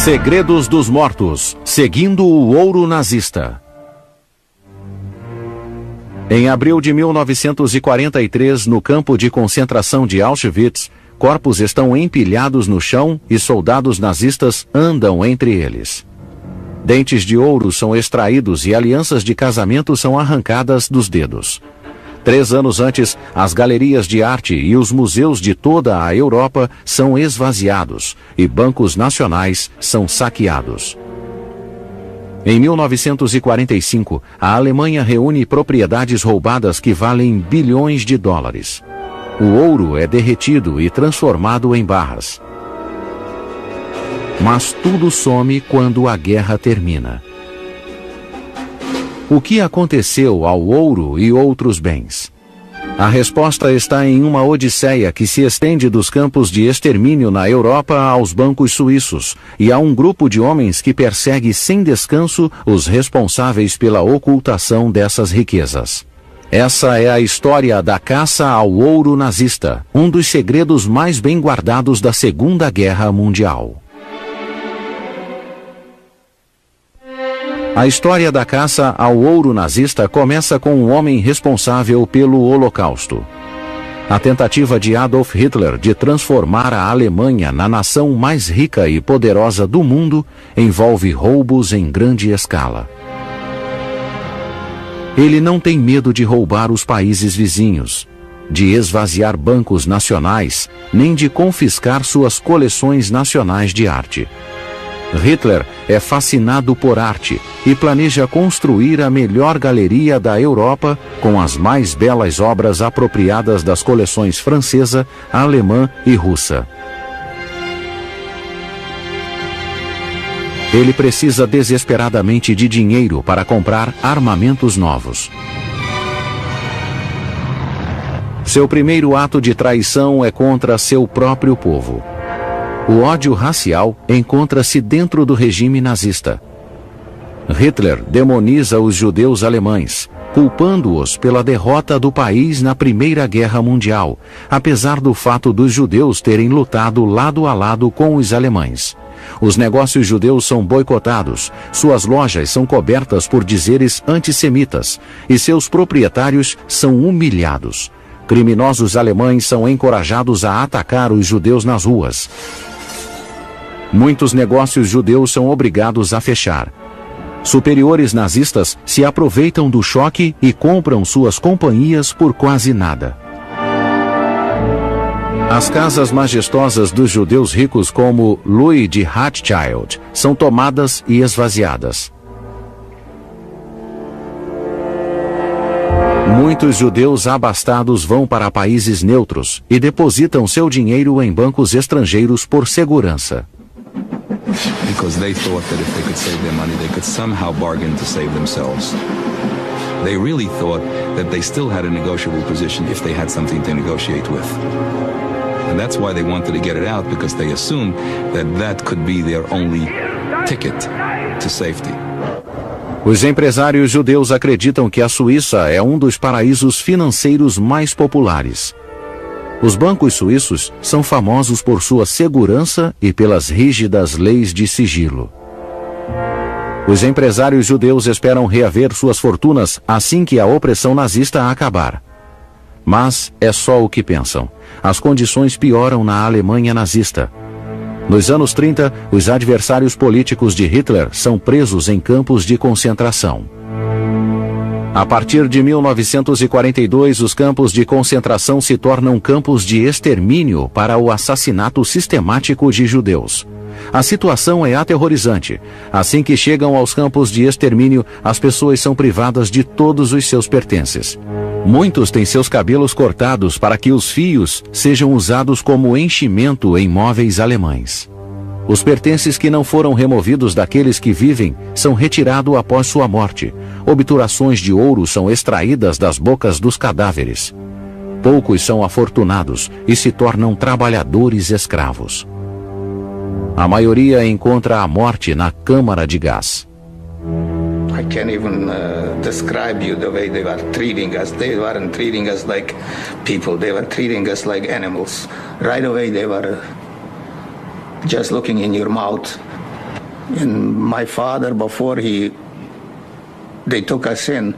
Segredos dos Mortos, seguindo o ouro nazista. Em abril de 1943, no campo de concentração de Auschwitz, corpos estão empilhados no chão e soldados nazistas andam entre eles. Dentes de ouro são extraídos e alianças de casamento são arrancadas dos dedos. 3 anos antes, as galerias de arte e os museus de toda a Europa são esvaziados e bancos nacionais são saqueados. Em 1945, a Alemanha reúne propriedades roubadas que valem bilhões de dólares. O ouro é derretido e transformado em barras. Mas tudo some quando a guerra termina. O que aconteceu ao ouro e outros bens? A resposta está em uma odisseia que se estende dos campos de extermínio na Europa aos bancos suíços, e há um grupo de homens que persegue sem descanso os responsáveis pela ocultação dessas riquezas. Essa é a história da caça ao ouro nazista, um dos segredos mais bem guardados da Segunda Guerra Mundial. A história da caça ao ouro nazista começa com um homem responsável pelo Holocausto. A tentativa de Adolf Hitler de transformar a Alemanha na nação mais rica e poderosa do mundo envolve roubos em grande escala. Ele não tem medo de roubar os países vizinhos, de esvaziar bancos nacionais, nem de confiscar suas coleções nacionais de arte. Hitler é fascinado por arte e planeja construir a melhor galeria da Europa com as mais belas obras apropriadas das coleções francesa, alemã e russa. Ele precisa desesperadamente de dinheiro para comprar armamentos novos. Seu primeiro ato de traição é contra seu próprio povo. O ódio racial encontra-se dentro do regime nazista. Hitler demoniza os judeus alemães, culpando-os pela derrota do país na Primeira Guerra Mundial, apesar do fato dos judeus terem lutado lado a lado com os alemães. Os negócios judeus são boicotados, suas lojas são cobertas por dizeres antissemitas e seus proprietários são humilhados. Criminosos alemães são encorajados a atacar os judeus nas ruas. Muitos negócios judeus são obrigados a fechar. Superiores nazistas se aproveitam do choque e compram suas companhias por quase nada. As casas majestosas dos judeus ricos como Louis de Rothschild são tomadas e esvaziadas. Muitos judeus abastados vão para países neutros e depositam seu dinheiro em bancos estrangeiros por segurança. Because they thought that if they could save their money, they could somehow bargain to save themselves. They really thought that they still had a negotiable position if they had something to negotiate with. And that's why they wanted to get it out, because they assumed that that could be their only ticket to safety. Os empresários judeus acreditam que a Suíça é um dos paraísos financeiros mais populares. Os bancos suíços são famosos por sua segurança e pelas rígidas leis de sigilo. Os empresários judeus esperam reaver suas fortunas assim que a opressão nazista acabar. Mas é só o que pensam. As condições pioram na Alemanha nazista. Nos anos 30, os adversários políticos de Hitler são presos em campos de concentração. A partir de 1942, os campos de concentração se tornam campos de extermínio para o assassinato sistemático de judeus. A situação é aterrorizante. Assim que chegam aos campos de extermínio, as pessoas são privadas de todos os seus pertences. Muitos têm seus cabelos cortados para que os fios sejam usados como enchimento em móveis alemães. Os pertences que não foram removidos daqueles que vivem são retirados após sua morte. Obturações de ouro são extraídas das bocas dos cadáveres. Poucos são afortunados e se tornam trabalhadores escravos. A maioria encontra a morte na câmara de gás. I can't even describe you the way they were treating us. They weren't treating us like people. They were treating us like animals. Right away they were just looking in your mouth And my father, before they took us in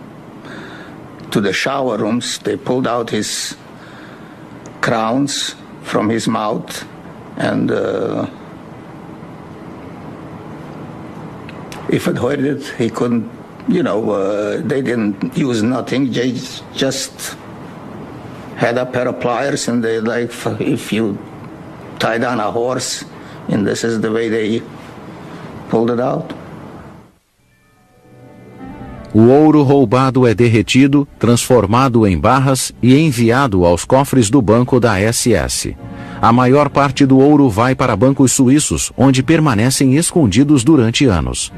to the shower rooms, they pulled out his crowns from his mouth, and if it hurt it, he couldn't, they didn't use nothing. They just had a pair of pliers, and they, like, if you tie down a horse, and this is the way they pulled it out. O ouro roubado é derretido, transformado em barras e enviado aos cofres do banco da SS. A maior parte do ouro vai para bancos suíços, onde permanecem escondidos durante anos.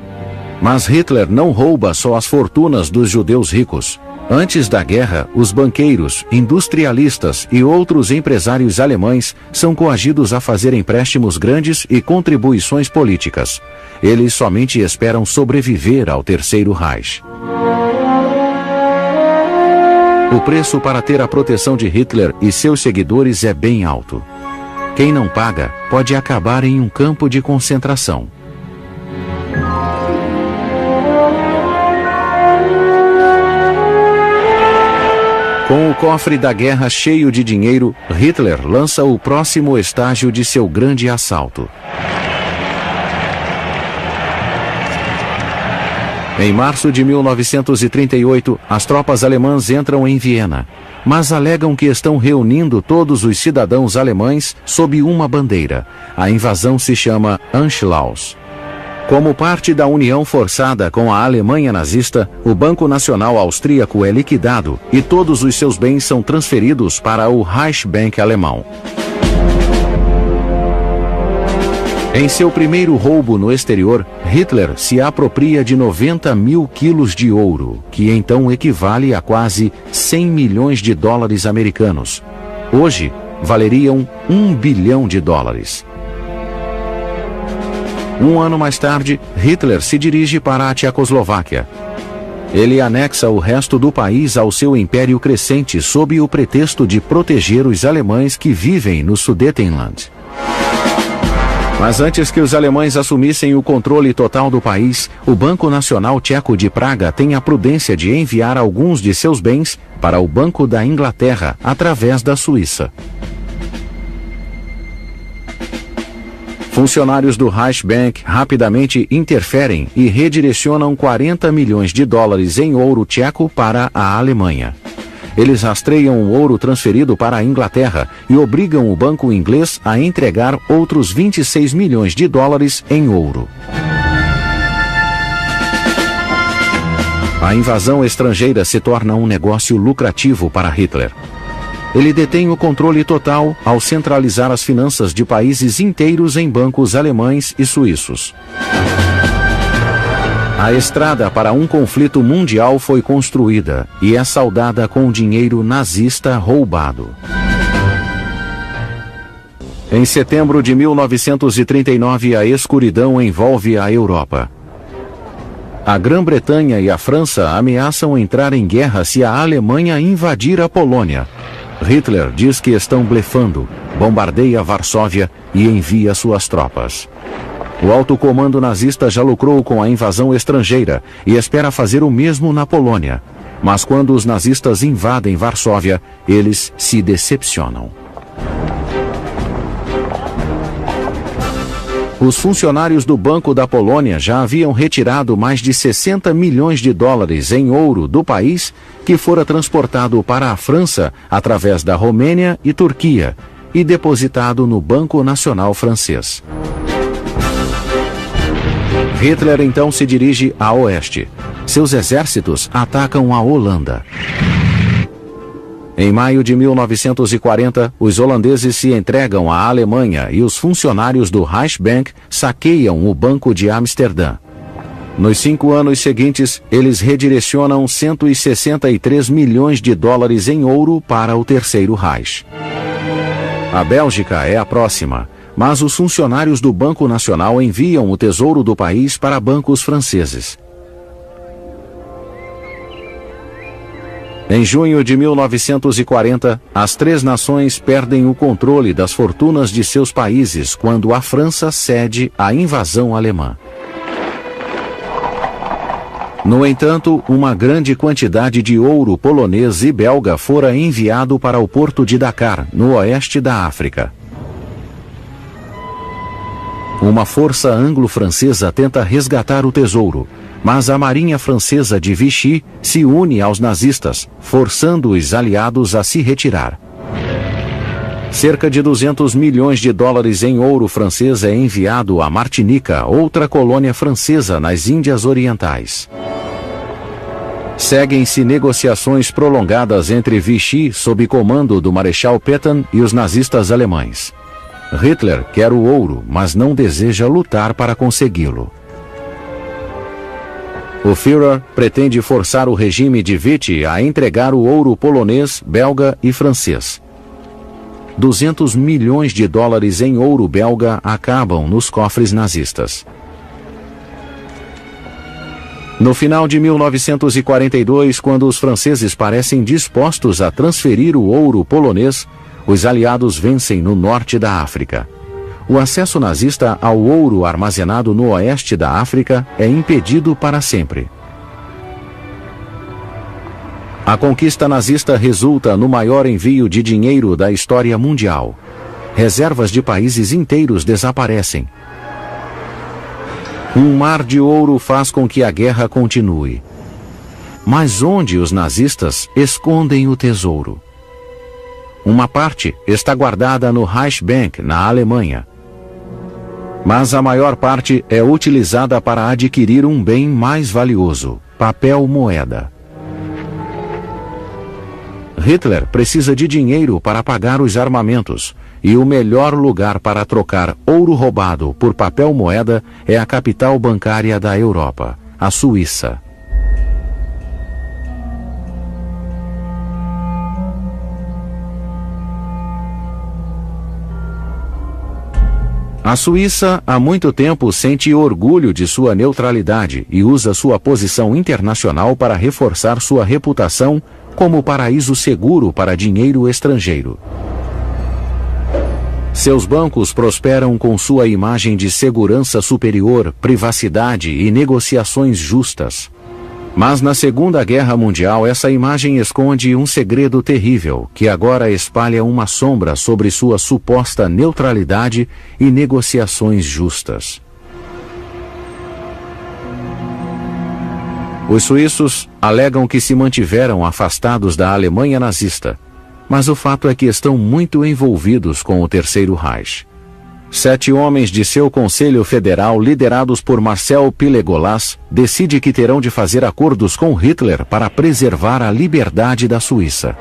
Mas Hitler não rouba só as fortunas dos judeus ricos. Antes da guerra, os banqueiros, industrialistas e outros empresários alemães são coagidos a fazer empréstimos grandes e contribuições políticas. Eles somente esperam sobreviver ao Terceiro Reich. O preço para ter a proteção de Hitler e seus seguidores é bem alto. Quem não paga pode acabar em um campo de concentração. Com o cofre da guerra cheio de dinheiro, Hitler lança o próximo estágio de seu grande assalto. Em março de 1938, as tropas alemãs entram em Viena, mas alegam que estão reunindo todos os cidadãos alemães sob uma bandeira. A invasão se chama Anschluss. Como parte da união forçada com a Alemanha nazista, o Banco Nacional Austríaco é liquidado e todos os seus bens são transferidos para o Reichsbank alemão. Em seu primeiro roubo no exterior, Hitler se apropria de 90 mil quilos de ouro, que então equivale a quase 100 milhões de dólares americanos. Hoje, valeriam $1 bilhão. Um ano mais tarde, Hitler se dirige para a Tchecoslováquia. Ele anexa o resto do país ao seu império crescente sob o pretexto de proteger os alemães que vivem no Sudetenland. Mas antes que os alemães assumissem o controle total do país, o Banco Nacional Tcheco de Praga tem a prudência de enviar alguns de seus bens para o Banco da Inglaterra através da Suíça. Funcionários do Reichsbank rapidamente interferem e redirecionam 40 milhões de dólares em ouro tcheco para a Alemanha. Eles rastreiam o ouro transferido para a Inglaterra e obrigam o banco inglês a entregar outros 26 milhões de dólares em ouro. A invasão estrangeira se torna um negócio lucrativo para Hitler. Ele detém o controle total ao centralizar as finanças de países inteiros em bancos alemães e suíços. A estrada para um conflito mundial foi construída e é saldada com dinheiro nazista roubado. Em setembro de 1939, a escuridão envolve a Europa. A Grã-Bretanha e a França ameaçam entrar em guerra se a Alemanha invadir a Polônia. Hitler diz que estão blefando, bombardeia Varsóvia e envia suas tropas. O alto comando nazista já lucrou com a invasão estrangeira e espera fazer o mesmo na Polônia. Mas quando os nazistas invadem Varsóvia, eles se decepcionam. Os funcionários do Banco da Polônia já haviam retirado mais de 60 milhões de dólares em ouro do país, que fora transportado para a França através da Romênia e Turquia e depositado no Banco Nacional Francês. Hitler então se dirige a oeste. Seus exércitos atacam a Holanda. Em maio de 1940, os holandeses se entregam à Alemanha e os funcionários do Reichsbank saqueiam o Banco de Amsterdã. Nos 5 anos seguintes, eles redirecionam 163 milhões de dólares em ouro para o Terceiro Reich. A Bélgica é a próxima, mas os funcionários do Banco Nacional enviam o tesouro do país para bancos franceses. Em junho de 1940, as 3 nações perdem o controle das fortunas de seus países quando a França cede à invasão alemã. No entanto, uma grande quantidade de ouro polonês e belga fora enviado para o porto de Dakar, no oeste da África. Uma força anglo-francesa tenta resgatar o tesouro, mas a marinha francesa de Vichy se une aos nazistas, forçando os aliados a se retirar. Cerca de 200 milhões de dólares em ouro francês é enviado a Martinica, outra colônia francesa nas Índias Orientais. Seguem-se negociações prolongadas entre Vichy, sob comando do Marechal Pétain, e os nazistas alemães. Hitler quer o ouro, mas não deseja lutar para consegui-lo. O Führer pretende forçar o regime de Vichy a entregar o ouro polonês, belga e francês. 200 milhões de dólares em ouro belga acabam nos cofres nazistas. No final de 1942, quando os franceses parecem dispostos a transferir o ouro polonês, os aliados vencem no norte da África. O acesso nazista ao ouro armazenado no oeste da África é impedido para sempre. A conquista nazista resulta no maior envio de dinheiro da história mundial. Reservas de países inteiros desaparecem. Um mar de ouro faz com que a guerra continue. Mas onde os nazistas escondem o tesouro? Uma parte está guardada no Reichsbank, na Alemanha. Mas a maior parte é utilizada para adquirir um bem mais valioso, papel moeda. Hitler precisa de dinheiro para pagar os armamentos, e o melhor lugar para trocar ouro roubado por papel moeda é a capital bancária da Europa, a Suíça. A Suíça há muito tempo sente orgulho de sua neutralidade e usa sua posição internacional para reforçar sua reputação como paraíso seguro para dinheiro estrangeiro. Seus bancos prosperam com sua imagem de segurança superior, privacidade e negociações justas. Mas na Segunda Guerra Mundial essa imagem esconde um segredo terrível, que agora espalha uma sombra sobre sua suposta neutralidade e negociações justas. Os suíços alegam que se mantiveram afastados da Alemanha nazista, mas o fato é que estão muito envolvidos com o Terceiro Reich. 7 homens de seu Conselho Federal, liderados por Marcel Pilegolas, decidem que terão de fazer acordos com Hitler para preservar a liberdade da Suíça.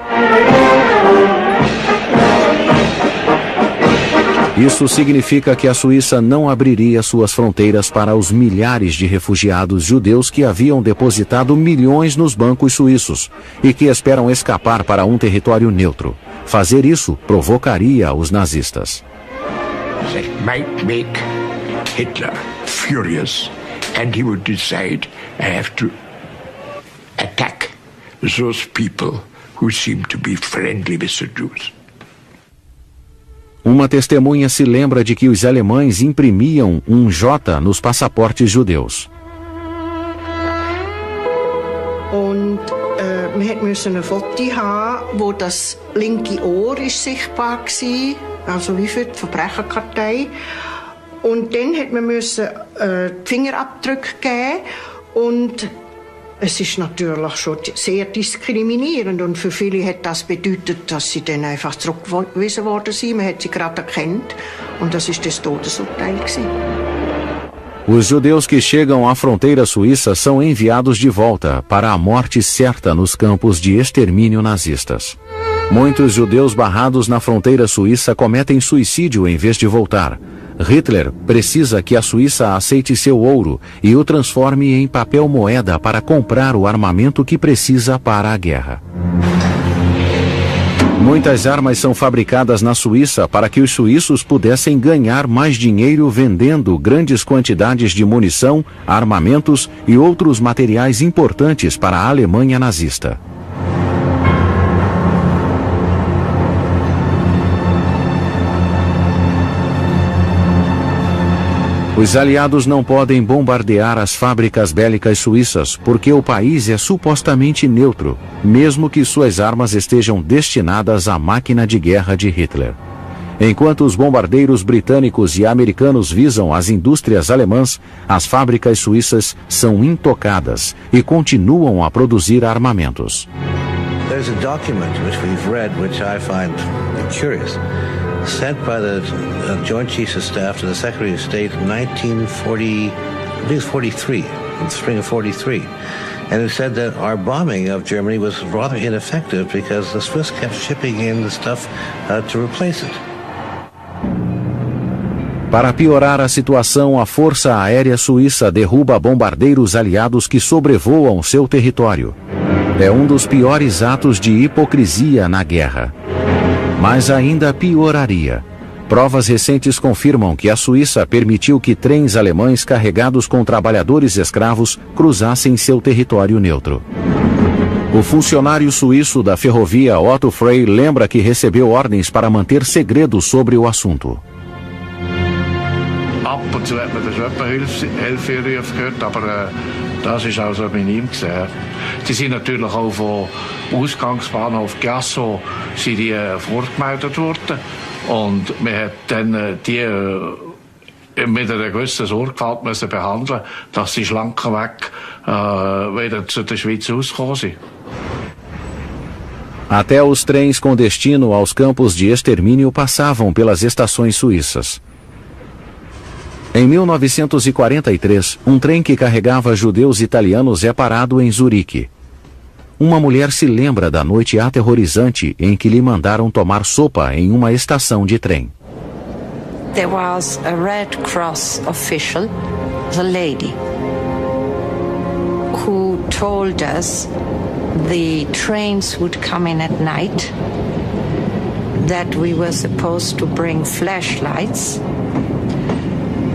Isso significa que a Suíça não abriria suas fronteiras para os milhares de refugiados judeus que haviam depositado milhões nos bancos suíços e que esperam escapar para um território neutro. Fazer isso provocaria os nazistas. That might make Hitler furious, and he would decide, I have to attack those people who seem to be friendly with the Jews. Uma testemunha se lembra de que os alemães imprimiam um J nos passaportes judeus. Und wir mussten ein Foto haben, wo das linke Ohr ist sichtbar war, also wie für die Verbrecherkartei. Und dann musste man die Fingerabdrücke geben und es ist natürlich schon sehr diskriminierend und für viele hat das bedeutet, dass sie dann einfach zurückgewiesen worden sind. Man hat sie gerade erkannt und das ist das Todesurteil gewesen. Os judeus que chegam à fronteira suíça são enviados de volta para a morte certa nos campos de extermínio nazistas. Muitos judeus barrados na fronteira suíça cometem suicídio em vez de voltar. Hitler precisa que a Suíça aceite seu ouro e o transforme em papel moeda para comprar o armamento que precisa para a guerra. Muitas armas são fabricadas na Suíça para que os suíços pudessem ganhar mais dinheiro vendendo grandes quantidades de munição, armamentos e outros materiais importantes para a Alemanha nazista. Os aliados não podem bombardear as fábricas bélicas suíças porque o país é supostamente neutro, mesmo que suas armas estejam destinadas à máquina de guerra de Hitler. Enquanto os bombardeiros britânicos e americanos visam as indústrias alemãs, as fábricas suíças são intocadas e continuam a produzir armamentos. There's a document which we've read, which I find curious, sent by the Joint Chiefs of Staff to the Secretary of State in 1940, I think it's 43, in the spring of 43. And it said that our bombing of Germany was rather ineffective because the Swiss kept shipping in the stuff to replace it. Para piorar a situação, a Força Aérea Suíça derruba bombardeiros aliados que sobrevoam seu território. É um dos piores atos de hipocrisia na guerra. Mas ainda pioraria. Provas recentes confirmam que a Suíça permitiu que trens alemães carregados com trabalhadores escravos cruzassem seu território neutro. O funcionário suíço da ferrovia Otto Frey lembra que recebeu ordens para manter segredo sobre o assunto. Ab und zu hat man das Hilferuf gehört, aber das ist auch so minim gesehen. Die sind natürlich auch vom Ausgangsbahnhof Gasso vorgemeldet worden und man hat dann die mit einer gewissen Sorgfalt müssen behandeln, dass sie schlankenweg wieder zu der Schweiz ausgekommen sind. Até os trens com destino aos campos de extermínio passavam pelas estações suíças. Em 1943, um trem que carregava judeus italianos é parado em Zurique. Uma mulher se lembra da noite aterrorizante em que lhe mandaram tomar sopa em uma estação de trem. There was a Red Cross official, the lady, who told us the trains would come in at night, that we were supposed to bring flashlights,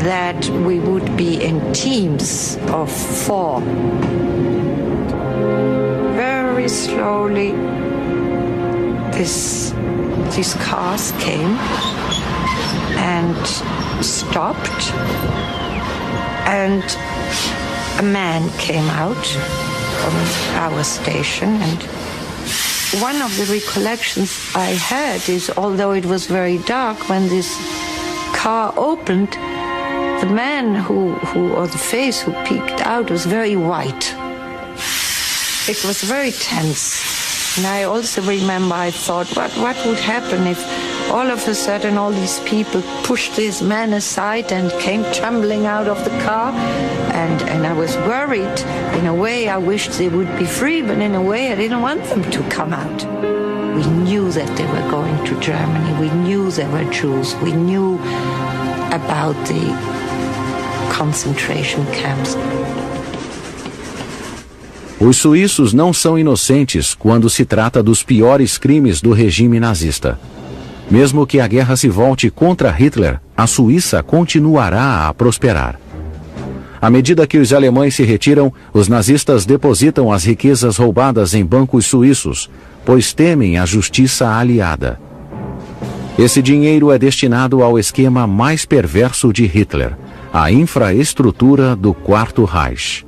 that we would be in teams of 4. Very slowly, these cars came and stopped, and a man came out from our station, and one of the recollections I had is, although it was very dark when this car opened, the man or the face who peeked out was very white. It was very tense. And I also remember I thought, what would happen if all of a sudden all these people pushed this man aside and came tumbling out of the car? And I was worried. In a way, I wished they would be free, but in a way, I didn't want them to come out. We knew that they were going to Germany. We knew they were Jews. We knew about the concentration camps. Os suíços não são inocentes quando se trata dos piores crimes do regime nazista. Mesmo que a guerra se volte contra Hitler, a Suíça continuará a prosperar. À medida que os alemães se retiram, os nazistas depositam as riquezas roubadas em bancos suíços, pois temem a justiça aliada. Esse dinheiro é destinado ao esquema mais perverso de Hitler, a infraestrutura do Quarto Reich.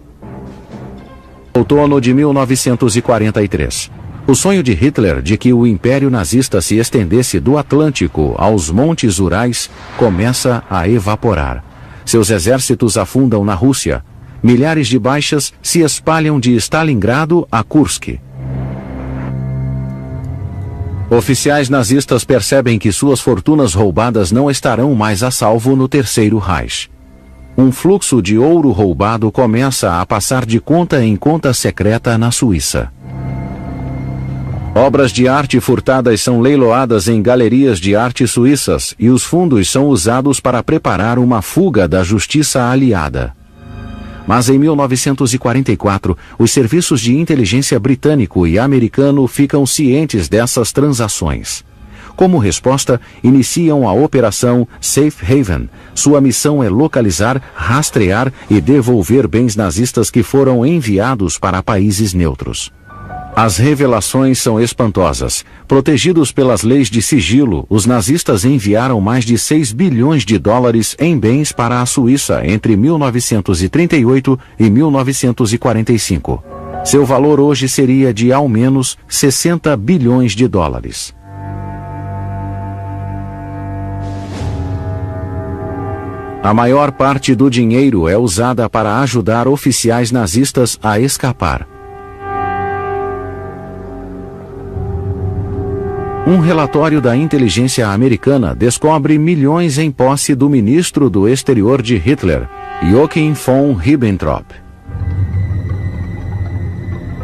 Outono de 1943. O sonho de Hitler de que o Império Nazista se estendesse do Atlântico aos Montes Urais começa a evaporar. Seus exércitos afundam na Rússia. Milhares de baixas se espalham de Stalingrado a Kursk. Oficiais nazistas percebem que suas fortunas roubadas não estarão mais a salvo no Terceiro Reich. Um fluxo de ouro roubado começa a passar de conta em conta secreta na Suíça. Obras de arte furtadas são leiloadas em galerias de arte suíças e os fundos são usados para preparar uma fuga da justiça aliada. Mas em 1944, os serviços de inteligência britânico e americano ficam cientes dessas transações. Como resposta, iniciam a Operação Safe Haven. Sua missão é localizar, rastrear e devolver bens nazistas que foram enviados para países neutros. As revelações são espantosas. Protegidos pelas leis de sigilo, os nazistas enviaram mais de 6 bilhões de dólares em bens para a Suíça entre 1938 e 1945. Seu valor hoje seria de ao menos 60 bilhões de dólares. A maior parte do dinheiro é usada para ajudar oficiais nazistas a escapar. Um relatório da inteligência americana descobre milhões em posse do ministro do exterior de Hitler, Joachim von Ribbentrop.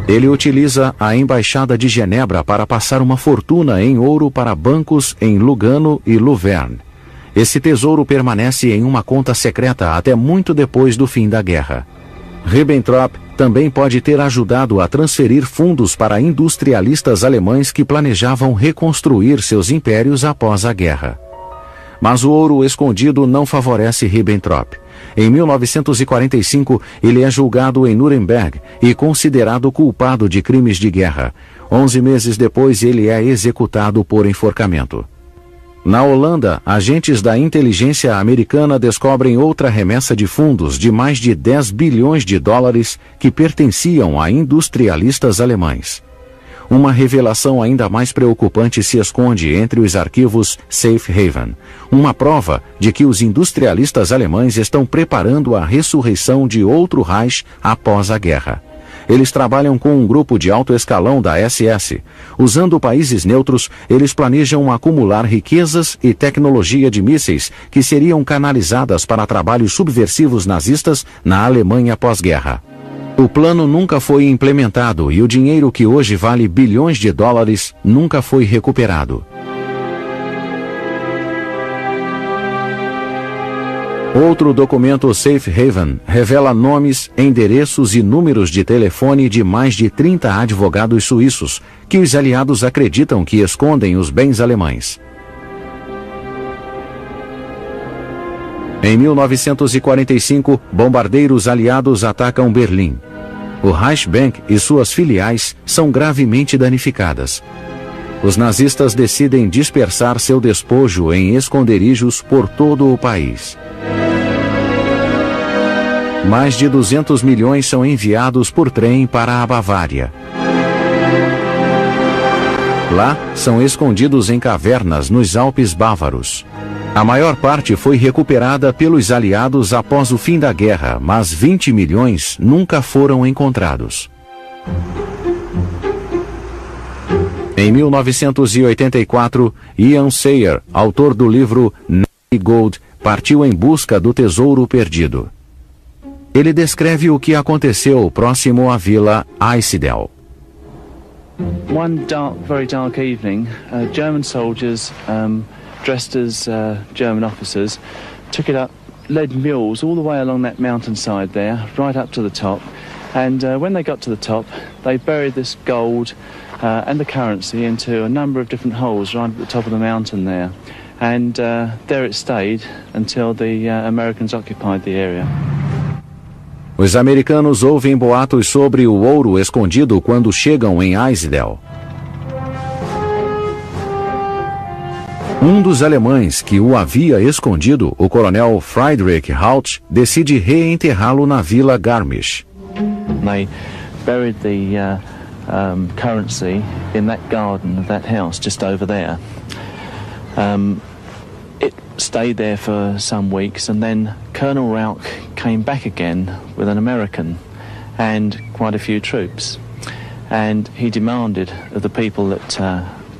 Ele utiliza a Embaixada de Genebra para passar uma fortuna em ouro para bancos em Lugano e Luverne. Esse tesouro permanece em uma conta secreta até muito depois do fim da guerra. Ribbentrop também pode ter ajudado a transferir fundos para industrialistas alemães que planejavam reconstruir seus impérios após a guerra. Mas o ouro escondido não favorece Ribbentrop. Em 1945, ele é julgado em Nuremberg e considerado culpado de crimes de guerra. 11 meses depois, ele é executado por enforcamento. Na Holanda, agentes da inteligência americana descobrem outra remessa de fundos de mais de 10 bilhões de dólares que pertenciam a industrialistas alemães. Uma revelação ainda mais preocupante se esconde entre os arquivos Safe Haven, uma prova de que os industrialistas alemães estão preparando a ressurreição de outro Reich após a guerra. Eles trabalham com um grupo de alto escalão da SS. Usando países neutros, eles planejam acumular riquezas e tecnologia de mísseis que seriam canalizadas para trabalhos subversivos nazistas na Alemanha pós-guerra. O plano nunca foi implementado e o dinheiro que hoje vale bilhões de dólares nunca foi recuperado. Outro documento Safe Haven revela nomes, endereços e números de telefone de mais de 30 advogados suíços, que os aliados acreditam que escondem os bens alemães. Em 1945, bombardeiros aliados atacam Berlim. O Reichsbank e suas filiais são gravemente danificadas. Os nazistas decidem dispersar seu despojo em esconderijos por todo o país. Mais de 200 milhões são enviados por trem para a Bavária. Lá, são escondidos em cavernas nos Alpes bávaros. A maior parte foi recuperada pelos aliados após o fim da guerra, mas 20 milhões nunca foram encontrados. Em 1984, Ian Sayer, autor do livro Navy Gold, partiu em busca do tesouro perdido. Ele descreve o que aconteceu próximo à vila Eisidel. One very dark evening, German soldiers, dressed as German officers, took it up, led mules all the way along that mountainside there, right up to the top. And when they got to the top, they buried this gold and the currency into a number of different holes right at the top of the mountain there. And there it stayed until the Americans occupied the area. Os americanos ouvem boatos sobre o ouro escondido quando chegam em Eisidel. Um dos alemães que o havia escondido, o coronel Friedrich Haut, decide reenterrá-lo na vila Garmisch. They buried the currency in that garden of that house just over there. It stayed there for some weeks, and then Colonel Rauch came back again with an American and quite a few troops. And he demanded of the people that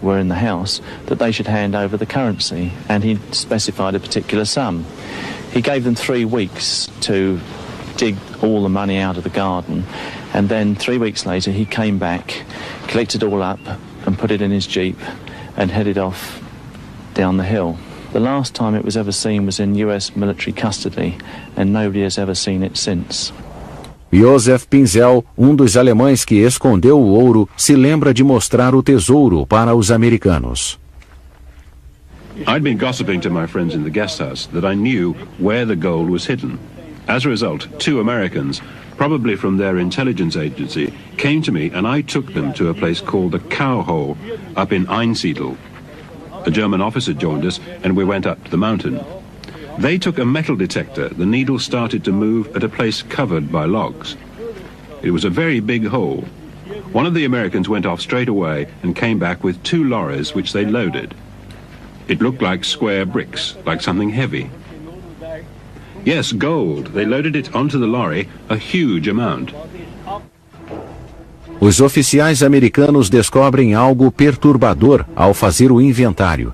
were in the house that they should hand over the currency, and he specified a particular sum. He gave them 3 weeks to dig all the money out of the garden, and then 3 weeks later he came back, collected it all up and put it in his jeep and headed off down the hill. The last time it was ever seen was in US military custody, and nobody has ever seen it since. Josef Pinzel, um dos alemães que escondeu o ouro, se lembra de mostrar o tesouro para os americanos. I'd been gossiping to my friends in the guest house that I knew where the gold was hidden. As a result, 2 Americans, probably from their intelligence agency, came to me and I took them to a place called the Cow Hole up in Einsiedel. A German officer joined us and we went up the mountain. They took a metal detector. The needle started to move at a place covered by logs. It was a very big hole. One of the Americans went off straight away and came back with 2 lorries which they loaded. It looked like square bricks, like something heavy. Yes, gold. They loaded it onto the lorry, a huge amount. Os oficiais americanos descobrem algo perturbador ao fazer o inventário.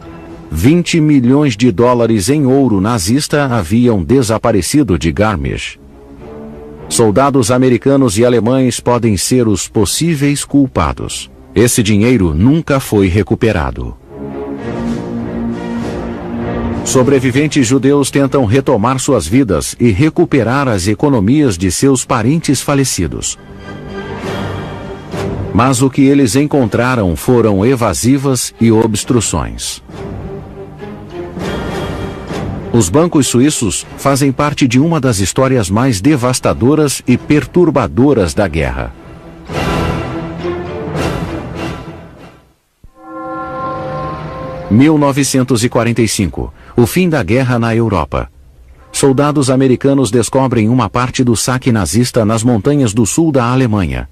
20 milhões de dólares em ouro nazista haviam desaparecido de Garmisch. Soldados americanos e alemães podem ser os possíveis culpados. Esse dinheiro nunca foi recuperado. Sobreviventes judeus tentam retomar suas vidas e recuperar as economias de seus parentes falecidos. Mas o que eles encontraram foram evasivas e obstruções. Os bancos suíços fazem parte de uma das histórias mais devastadoras e perturbadoras da guerra. Em 1945, o fim da guerra na Europa. Soldados americanos descobrem uma parte do saque nazista nas montanhas do sul da Alemanha.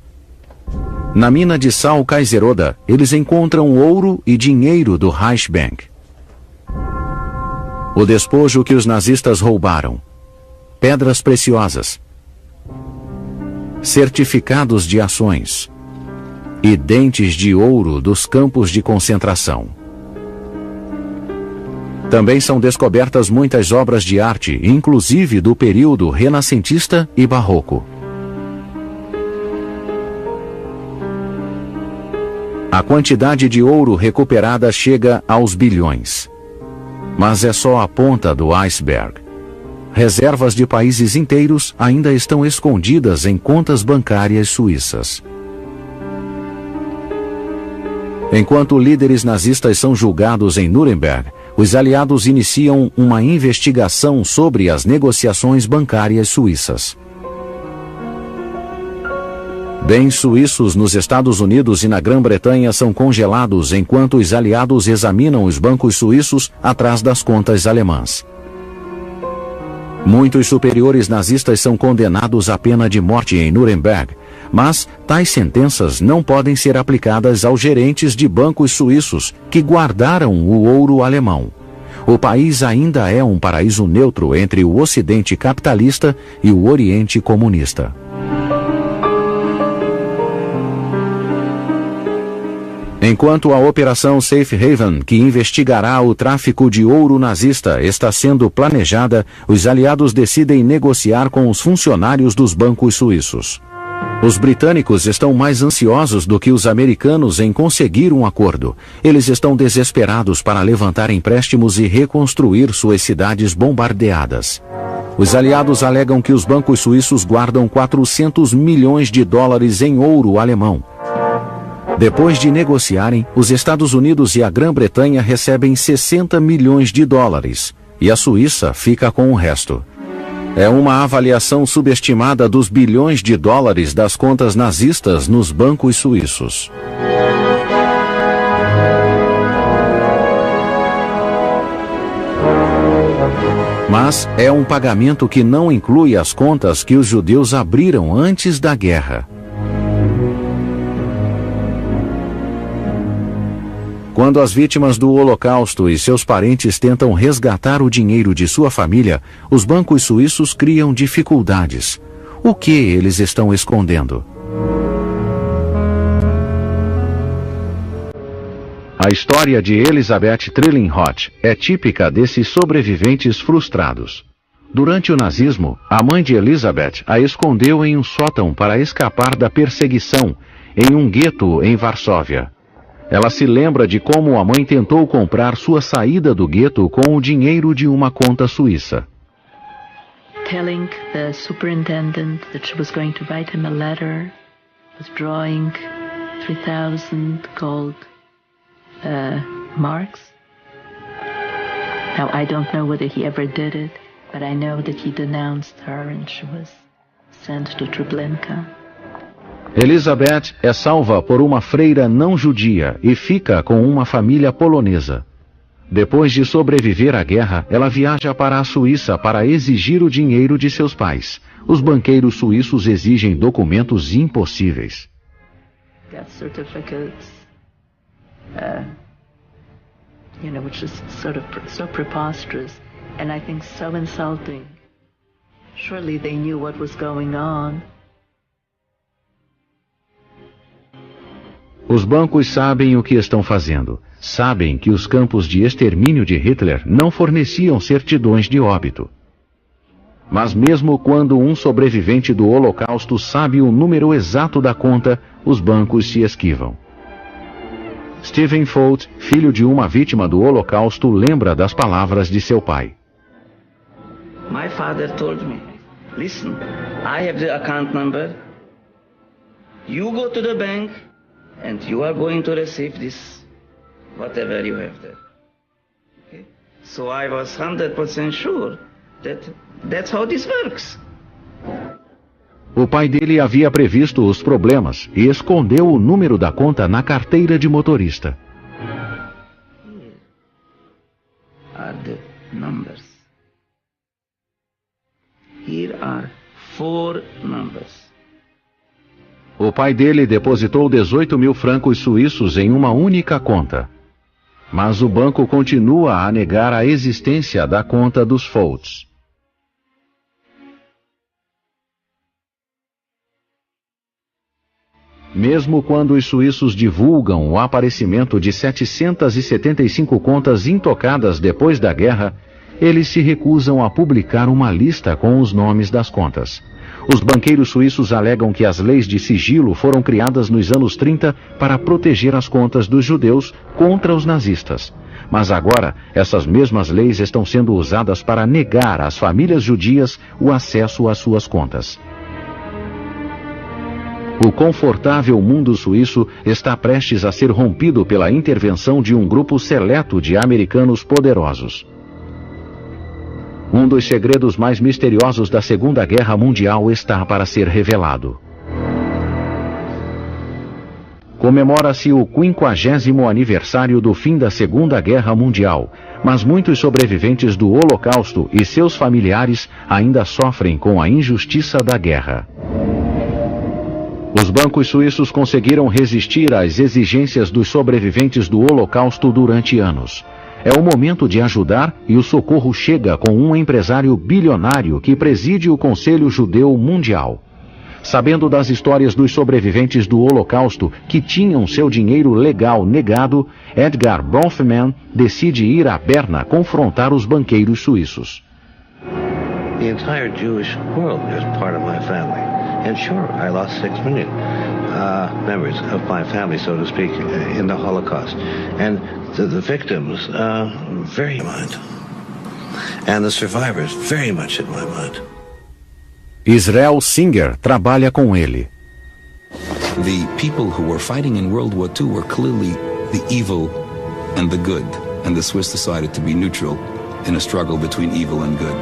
Na mina de sal Kaiseroda, eles encontram ouro e dinheiro do Reichsbank. O despojo que os nazistas roubaram: pedras preciosas, certificados de ações e dentes de ouro dos campos de concentração. Também são descobertas muitas obras de arte, inclusive do período renascentista e barroco. A quantidade de ouro recuperada chega aos bilhões. Mas é só a ponta do iceberg. Reservas de países inteiros ainda estão escondidas em contas bancárias suíças. Enquanto líderes nazistas são julgados em Nuremberg, os aliados iniciam uma investigação sobre as negociações bancárias suíças. Bens suíços nos Estados Unidos e na Grã-Bretanha são congelados enquanto os aliados examinam os bancos suíços atrás das contas alemãs. Muitos superiores nazistas são condenados à pena de morte em Nuremberg, mas tais sentenças não podem ser aplicadas aos gerentes de bancos suíços que guardaram o ouro alemão. O país ainda é um paraíso neutro entre o Ocidente capitalista e o Oriente comunista. Enquanto a Operação Safe Haven, que investigará o tráfico de ouro nazista, está sendo planejada, os aliados decidem negociar com os funcionários dos bancos suíços. Os britânicos estão mais ansiosos do que os americanos em conseguir um acordo. Eles estão desesperados para levantar empréstimos e reconstruir suas cidades bombardeadas. Os aliados alegam que os bancos suíços guardam 400 milhões de dólares em ouro alemão. Depois de negociarem, os Estados Unidos e a Grã-Bretanha recebem 60 milhões de dólares, e a Suíça fica com o resto. É uma avaliação subestimada dos bilhões de dólares das contas nazistas nos bancos suíços. Mas é um pagamento que não inclui as contas que os judeus abriram antes da guerra. Quando as vítimas do Holocausto e seus parentes tentam resgatar o dinheiro de sua família, os bancos suíços criam dificuldades. O que eles estão escondendo? A história de Elisabeth Trilling-Hoth é típica desses sobreviventes frustrados. Durante o nazismo, a mãe de Elisabeth a escondeu em um sótão para escapar da perseguição em um gueto em Varsóvia. Ela se lembra de como a mãe tentou comprar sua saída do gueto com o dinheiro de uma conta suíça. Telling the superintendent that she was going to write him a letter, was drawing 3,000 gold marks. Now I don't know whether he ever did it. But I know that he denounced her and she was sent to Treblinka. Elizabeth é salva por uma freira não judia e fica com uma família polonesa. Depois de sobreviver à guerra, ela viaja para a Suíça para exigir o dinheiro de seus pais. Os banqueiros suíços exigem documentos impossíveis. Death certificates, which is sort of so preposterous and I think so insulting. Surely they knew what was going on. Os bancos sabem o que estão fazendo. Sabem que os campos de extermínio de Hitler não forneciam certidões de óbito. Mas mesmo quando um sobrevivente do Holocausto sabe o número exato da conta, os bancos se esquivam. Stephen Folt, filho de uma vítima do Holocausto, lembra das palavras de seu pai. My father told me, listen, I have the account number. You go to the bank and you are going to receive this, whatever you have there. Okay? So I was 100% sure that that's how this works. O pai dele havia previsto os problemas e escondeu o número da conta na carteira de motorista. Here are the numbers. Here are 4 numbers. O pai dele depositou 18 mil francos suíços em uma única conta. Mas o banco continua a negar a existência da conta dos Foltz. Mesmo quando os suíços divulgam o aparecimento de 775 contas intocadas depois da guerra, eles se recusam a publicar uma lista com os nomes das contas. Os banqueiros suíços alegam que as leis de sigilo foram criadas nos anos 30 para proteger as contas dos judeus contra os nazistas. Mas agora, essas mesmas leis estão sendo usadas para negar às famílias judias o acesso às suas contas. O confortável mundo suíço está prestes a ser rompido pela intervenção de um grupo seleto de americanos poderosos. Um dos segredos mais misteriosos da Segunda Guerra Mundial está para ser revelado. Comemora-se o 50º aniversário do fim da Segunda Guerra Mundial, mas muitos sobreviventes do Holocausto e seus familiares ainda sofrem com a injustiça da guerra. Os bancos suíços conseguiram resistir às exigências dos sobreviventes do Holocausto durante anos. É o momento de ajudar e o socorro chega com um empresário bilionário que preside o Conselho Judeu Mundial. Sabendo das histórias dos sobreviventes do Holocausto que tinham seu dinheiro legal negado, Edgar Bronfman decide ir a Berna confrontar os banqueiros suíços. The entire Jewish world is part of my family. And sure, I lost 6 million members of my family, so to speak, in the Holocaust. And the victims, very in my mind. And the survivors, very much in my mind. Israel Singer trabalha com ele. The people who were fighting in World War II were clearly the evil and the good, and the Swiss decided to be neutral in a struggle between evil and good.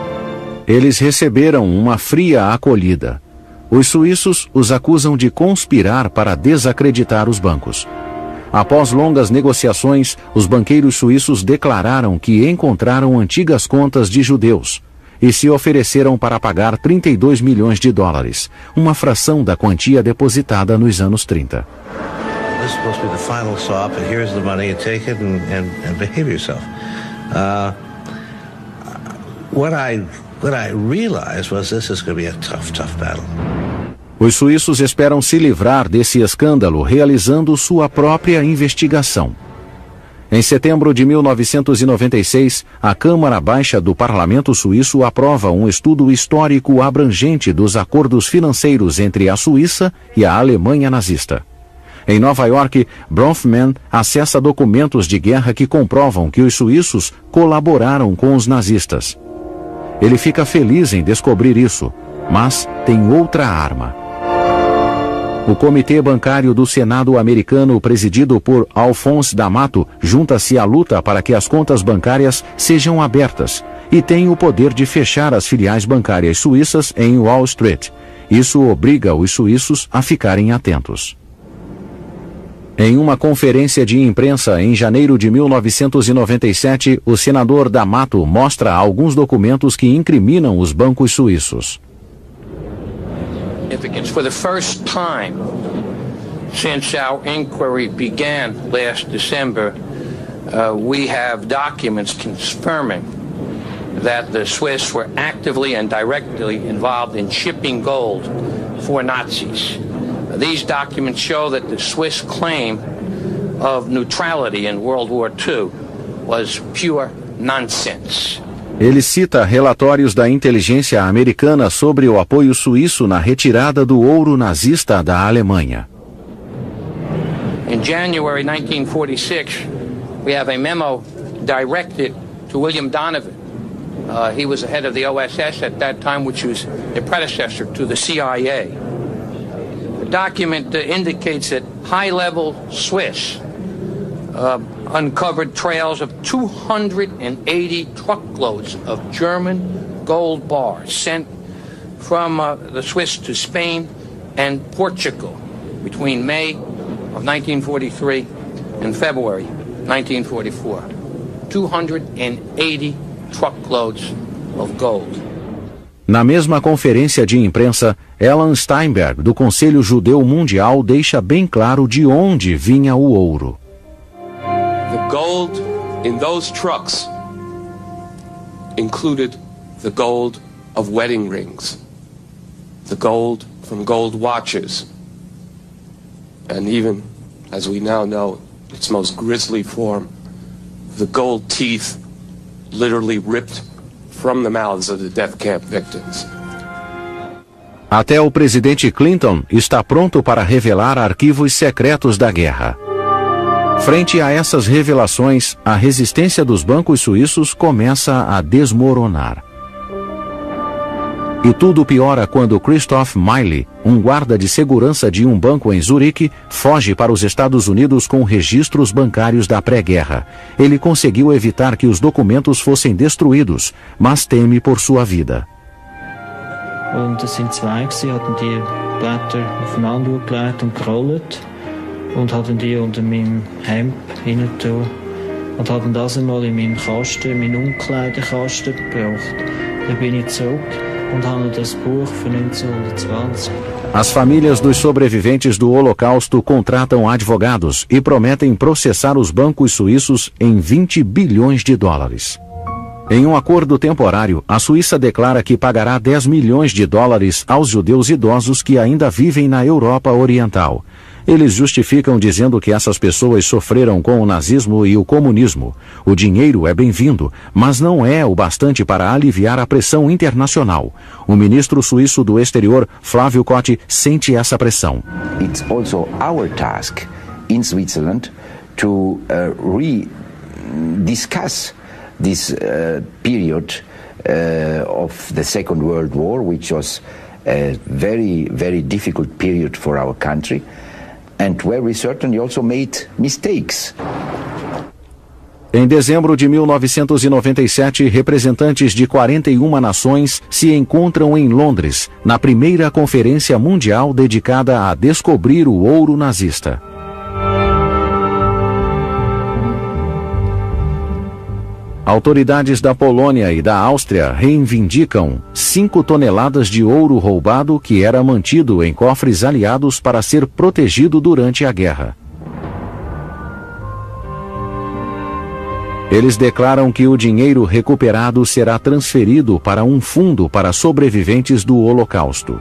Eles receberam uma fria acolhida. Os suíços os acusam de conspirar para desacreditar os bancos. Após longas negociações, os banqueiros suíços declararam que encontraram antigas contas de judeus e se ofereceram para pagar 32 milhões de dólares, uma fração da quantia depositada nos anos 30. This is supposed to be the final stop, and here's the money, you take it and behave yourself. What I realized was this is going to be a tough battle. Os suíços esperam se livrar desse escândalo realizando sua própria investigação. Em setembro de 1996, a Câmara Baixa do Parlamento Suíço aprova um estudo histórico abrangente dos acordos financeiros entre a Suíça e a Alemanha nazista. Em Nova York, Bronfman acessa documentos de guerra que comprovam que os suíços colaboraram com os nazistas. Ele fica feliz em descobrir isso, mas tem outra arma. O Comitê Bancário do Senado americano, presidido por Alphonse D'Amato, junta-se à luta para que as contas bancárias sejam abertas e tem o poder de fechar as filiais bancárias suíças em Wall Street. Isso obriga os suíços a ficarem atentos. Em uma conferência de imprensa em janeiro de 1997, o senador D'Amato mostra alguns documentos que incriminam os bancos suíços. For the first time since our inquiry began last December, we have documents confirming that the Swiss were actively and directly involved in shipping gold for Nazis. These documents show that the Swiss claim of neutrality in World War II was pure nonsense. Ele cita relatórios da inteligência americana sobre o apoio suíço na retirada do ouro nazista da Alemanha. In January 1946, we have a memo directed to William Donovan. He was the head of the OSS at that time, which was the predecessor to the CIA. The document indicates that high-level Swiss uncovered trails of 280 truckloads of German gold bars sent from the Swiss to Spain and Portugal between May of 1943 and February 1944. 280 truckloads of gold. Na mesma conferência de imprensa, Alan Steinberg, do Conselho Judeu Mundial, deixa bem claro de onde vinha o ouro. The gold in those trucks included the gold of wedding rings, the gold from gold watches, and even, as we now know, its most grisly form, the gold teeth literally ripped from the mouths of the death camp victims. Até o presidente Clinton está pronto para revelar arquivos secretos da guerra. Frente a essas revelações, a resistência dos bancos suíços começa a desmoronar. E tudo piora quando Christoph Miley, um guarda de segurança de um banco em Zurique, foge para os Estados Unidos com registros bancários da pré-guerra. Ele conseguiu evitar que os documentos fossem destruídos, mas teme por sua vida. Und es sind zwei, sie hatten die Blätter aufeinander gelegt und gerollt und hatten die unter meinem Hemd hinein und hatten das einmal in meinen Kasten, in meinen Umkleidekasten gebracht. Dann bin ich zurück und habe das Buch von 1920. As famílias dos sobreviventes do Holocausto contratam advogados e prometem processar os bancos suíços em 20 bilhões de dólares. Em um acordo temporário, a Suíça declara que pagará 10 milhões de dólares aos judeus idosos que ainda vivem na Europa Oriental. Eles justificam dizendo que essas pessoas sofreram com o nazismo e o comunismo. O dinheiro é bem-vindo, mas não é o bastante para aliviar a pressão internacional. O ministro suíço do exterior, Flávio Cotti, sente essa pressão. It's also our task in Switzerland to discuss this period of the Second World War, which was a very, very difficult period for our country, and where we certainly also made mistakes. Em dezembro de 1997, representantes de 41 nações se encontram em Londres, na primeira conferência mundial dedicada a descobrir o ouro nazista. Autoridades da Polônia e da Áustria reivindicam 5 toneladas de ouro roubado que era mantido em cofres aliados para ser protegido durante a guerra. Eles declaram que o dinheiro recuperado será transferido para um fundo para sobreviventes do Holocausto.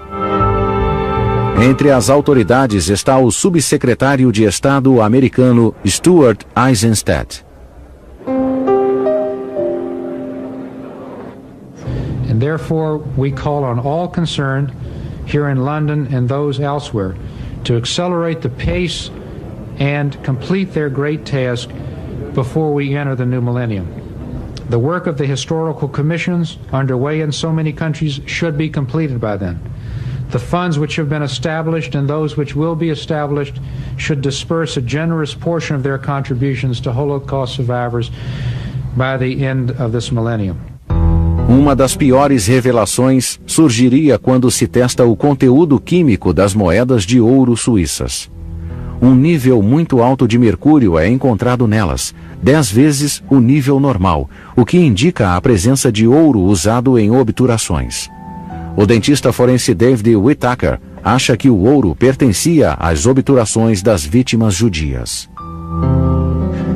Entre as autoridades está o subsecretário de Estado americano Stuart Eizenstat. And therefore, we call on all concerned here in London and those elsewhere to accelerate the pace and complete their great task before we enter the new millennium. The work of the historical commissions underway in so many countries should be completed by then. The funds which have been established and those which will be established should disperse a generous portion of their contributions to Holocaust survivors by the end of this millennium. Uma das piores revelações surgiria quando se testa o conteúdo químico das moedas de ouro suíças. Um nível muito alto de mercúrio é encontrado nelas, 10 vezes o nível normal, o que indica a presença de ouro usado em obturações. O dentista forense David Whittaker acha que o ouro pertencia às obturações das vítimas judias.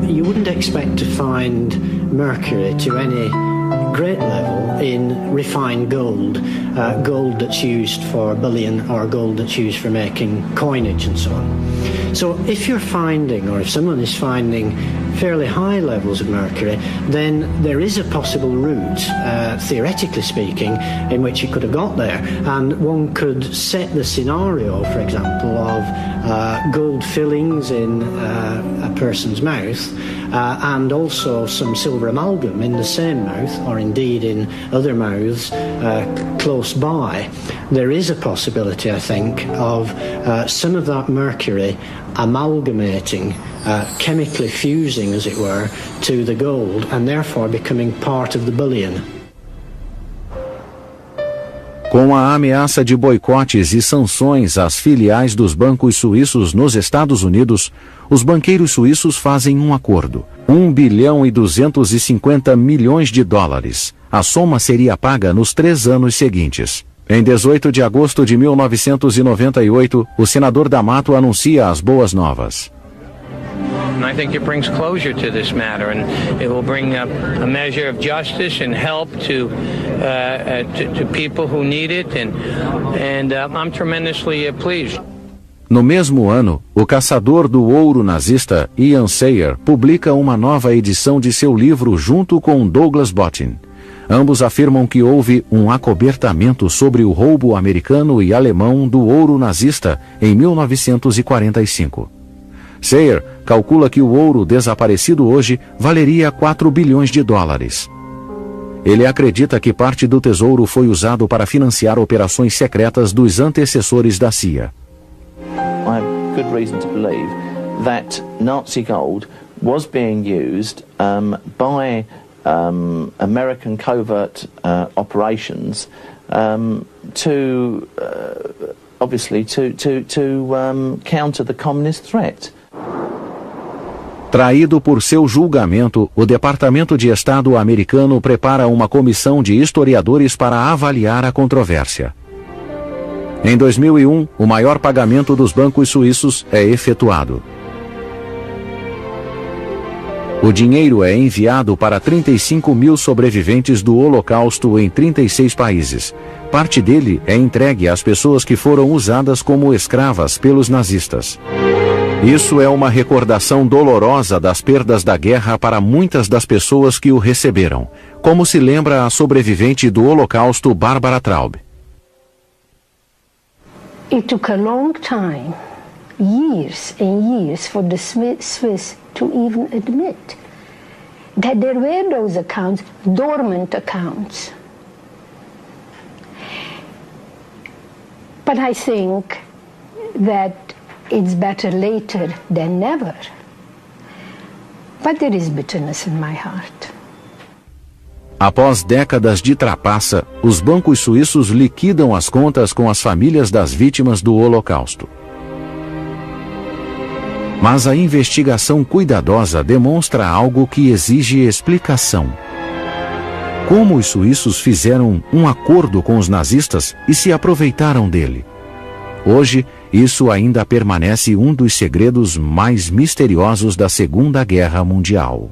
You wouldn't expect to find mercury to any great level in refined gold, gold that's used for bullion or gold that's used for making coinage and so on. So if you're finding, or if someone is finding fairly high levels of mercury, then there is a possible route, theoretically speaking, in which it could have got there. And one could set the scenario, for example, of gold fillings in a person's mouth, and also some silver amalgam in the same mouth, or indeed in other mouths close by. There is a possibility, I think, of some of that mercury amalgamating, chemically fusing, as it were, to the gold, and therefore becoming part of the bullion. Com a ameaça de boicotes e sanções às filiais dos bancos suíços nos Estados Unidos, os banqueiros suíços fazem um acordo. 1 bilhão e 250 milhões de dólares. A soma seria paga nos 3 anos seguintes. Em 18 de agosto de 1998, o senador D'Amato anuncia as boas novas. And I think it brings closure to this matter, and it will bring a measure of justice and help to people who need it, and I'm tremendously pleased. No mesmo ano, o caçador do ouro nazista Ian Sayer publica uma nova edição de seu livro junto com Douglas Bottin. Ambos afirmam que houve um acobertamento sobre o roubo americano e alemão do ouro nazista em 1945. Sayer calcula que o ouro desaparecido hoje valeria 4 bilhões de dólares. Ele acredita que parte do tesouro foi usado para financiar operações secretas dos antecessores da CIA. I have good reason to believe that Nazi gold was being used by American covert operations to obviously to counter the communist threat. Traído por seu julgamento, o Departamento de Estado americano prepara uma comissão de historiadores para avaliar a controvérsia. Em 2001, o maior pagamento dos bancos suíços é efetuado. O dinheiro é enviado para 35 mil sobreviventes do Holocausto em 36 países. Parte dele é entregue às pessoas que foram usadas como escravas pelos nazistas. Isso é uma recordação dolorosa das perdas da guerra para muitas das pessoas que o receberam, como se lembra a sobrevivente do Holocausto Barbara Traub. It took a long time, years and years, for the Swiss to even admit that there were those accounts, dormant accounts. But I think that it's better later than never. But there is bitterness in my heart. Após décadas de trapaça, os bancos suíços liquidam as contas com as famílias das vítimas do Holocausto. Mas a investigação cuidadosa demonstra algo que exige explicação. Como os suíços fizeram um acordo com os nazistas e se aproveitaram dele? Hoje, isso ainda permanece um dos segredos mais misteriosos da Segunda Guerra Mundial.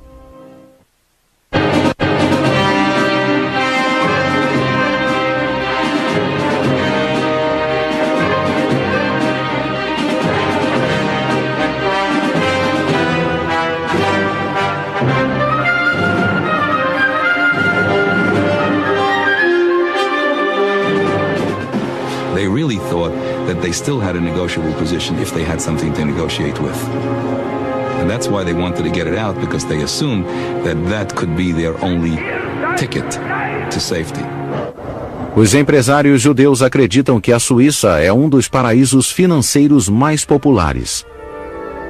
They really thought that they still had a negotiable position if they had something to negotiate with. And that's why they wanted to get it out, because they assumed that that could be their only ticket to safety. Os empresários judeus acreditam que a Suíça é um dos paraísos financeiros mais populares.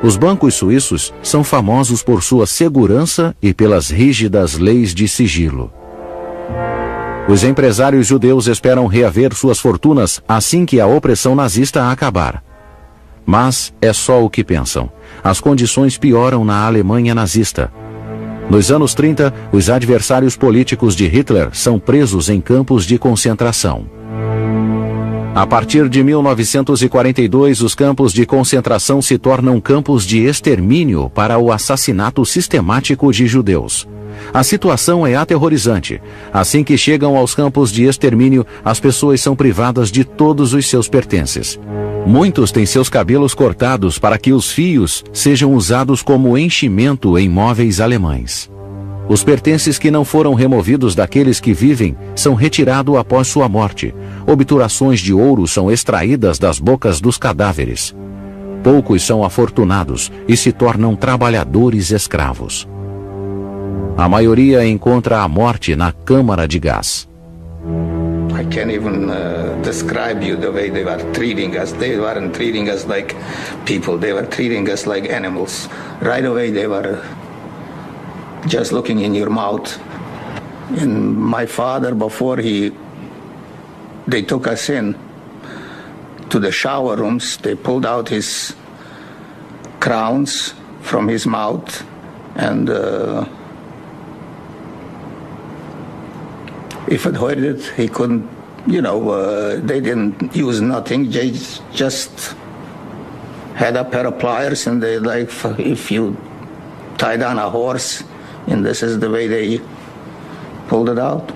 Os bancos suíços são famosos por sua segurança e pelas rígidas leis de sigilo. Os empresários judeus esperam reaver suas fortunas assim que a opressão nazista acabar. Mas é só o que pensam. As condições pioram na Alemanha nazista. Nos anos 30, os adversários políticos de Hitler são presos em campos de concentração. A partir de 1942, os campos de concentração se tornam campos de extermínio para o assassinato sistemático de judeus. A situação é aterrorizante. Assim que chegam aos campos de extermínio, as pessoas são privadas de todos os seus pertences. Muitos têm seus cabelos cortados para que os fios sejam usados como enchimento em móveis alemães. Os pertences que não foram removidos daqueles que vivem são retirados após sua morte. Obturações de ouro são extraídas das bocas dos cadáveres. Poucos são afortunados e se tornam trabalhadores escravos. A maioria encontra a morte na câmara de gás. I can't even describe you the way they were treating us. They weren't treating us like people. They were treating us like animals. Right away they were just looking in your mouth. And my father, before they took us in to the shower rooms, they pulled out his crowns from his mouth and if it hurted, he couldn't, they didn't use nothing. They just had a pair of pliers and they if you tie down a horse, and this is the way they pulled it out.